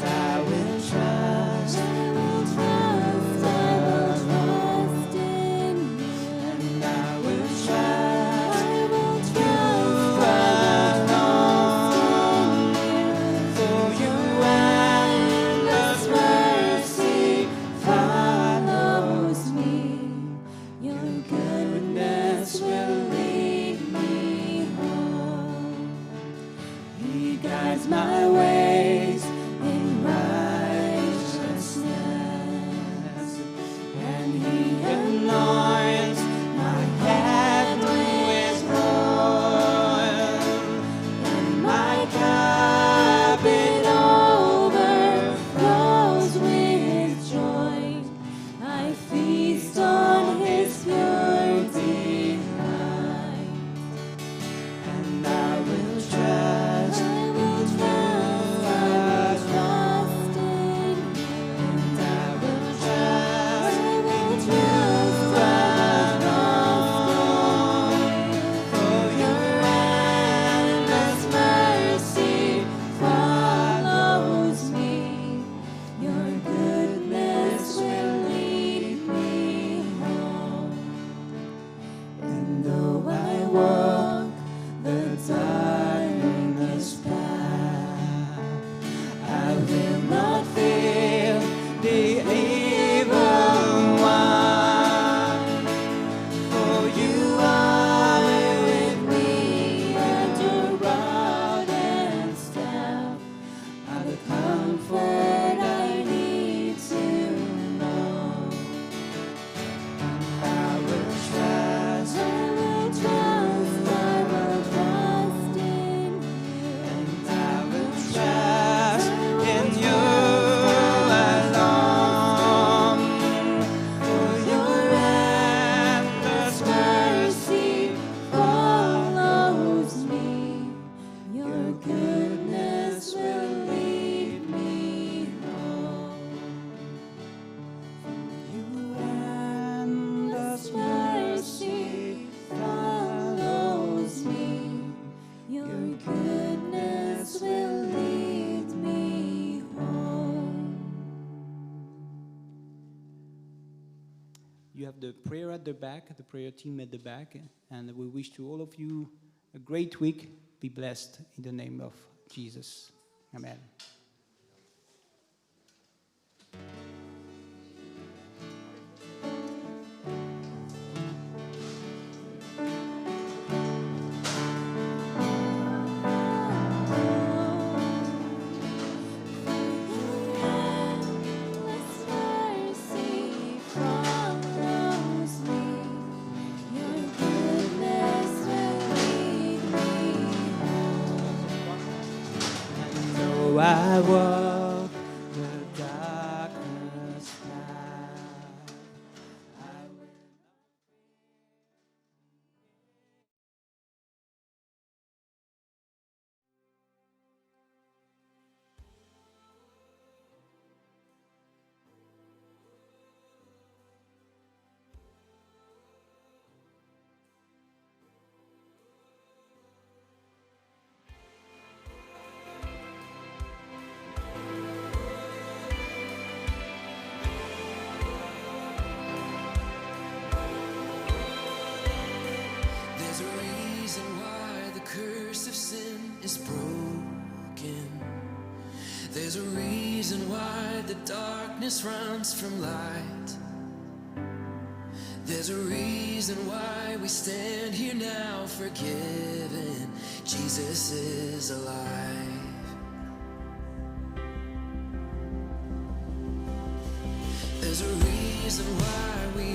I will trust, I will guides my ways in righteousness, and He anoints my head with oil, and my cup it overflows with joy. I feast on His pure delight, and I will trust in and I will trust in for your endless mercy follows me. Your goodness will lead me home. And though I walk the darkness path, I will not fear the evil one. For you are with me, and your rod and staff are the comfort I need to know. I will trust in and I will trust in you alone. For your endless mercy follows me. Your goodness will lead me home. Your endless mercy follows me. Your goodness will lead me home. You have the prayer at the back, the prayer team at the back, and we wish to all of you a great week. Be blessed in the name of Jesus. Amen. Endless mercy follows me. Your goodness will lead me home. Though I walk the darkness path, I will There's a reason why the curse of sin is broken. There's a reason why the darkness runs from light. There's a reason why we stand here now forgiven. Jesus is alive. There's a reason why we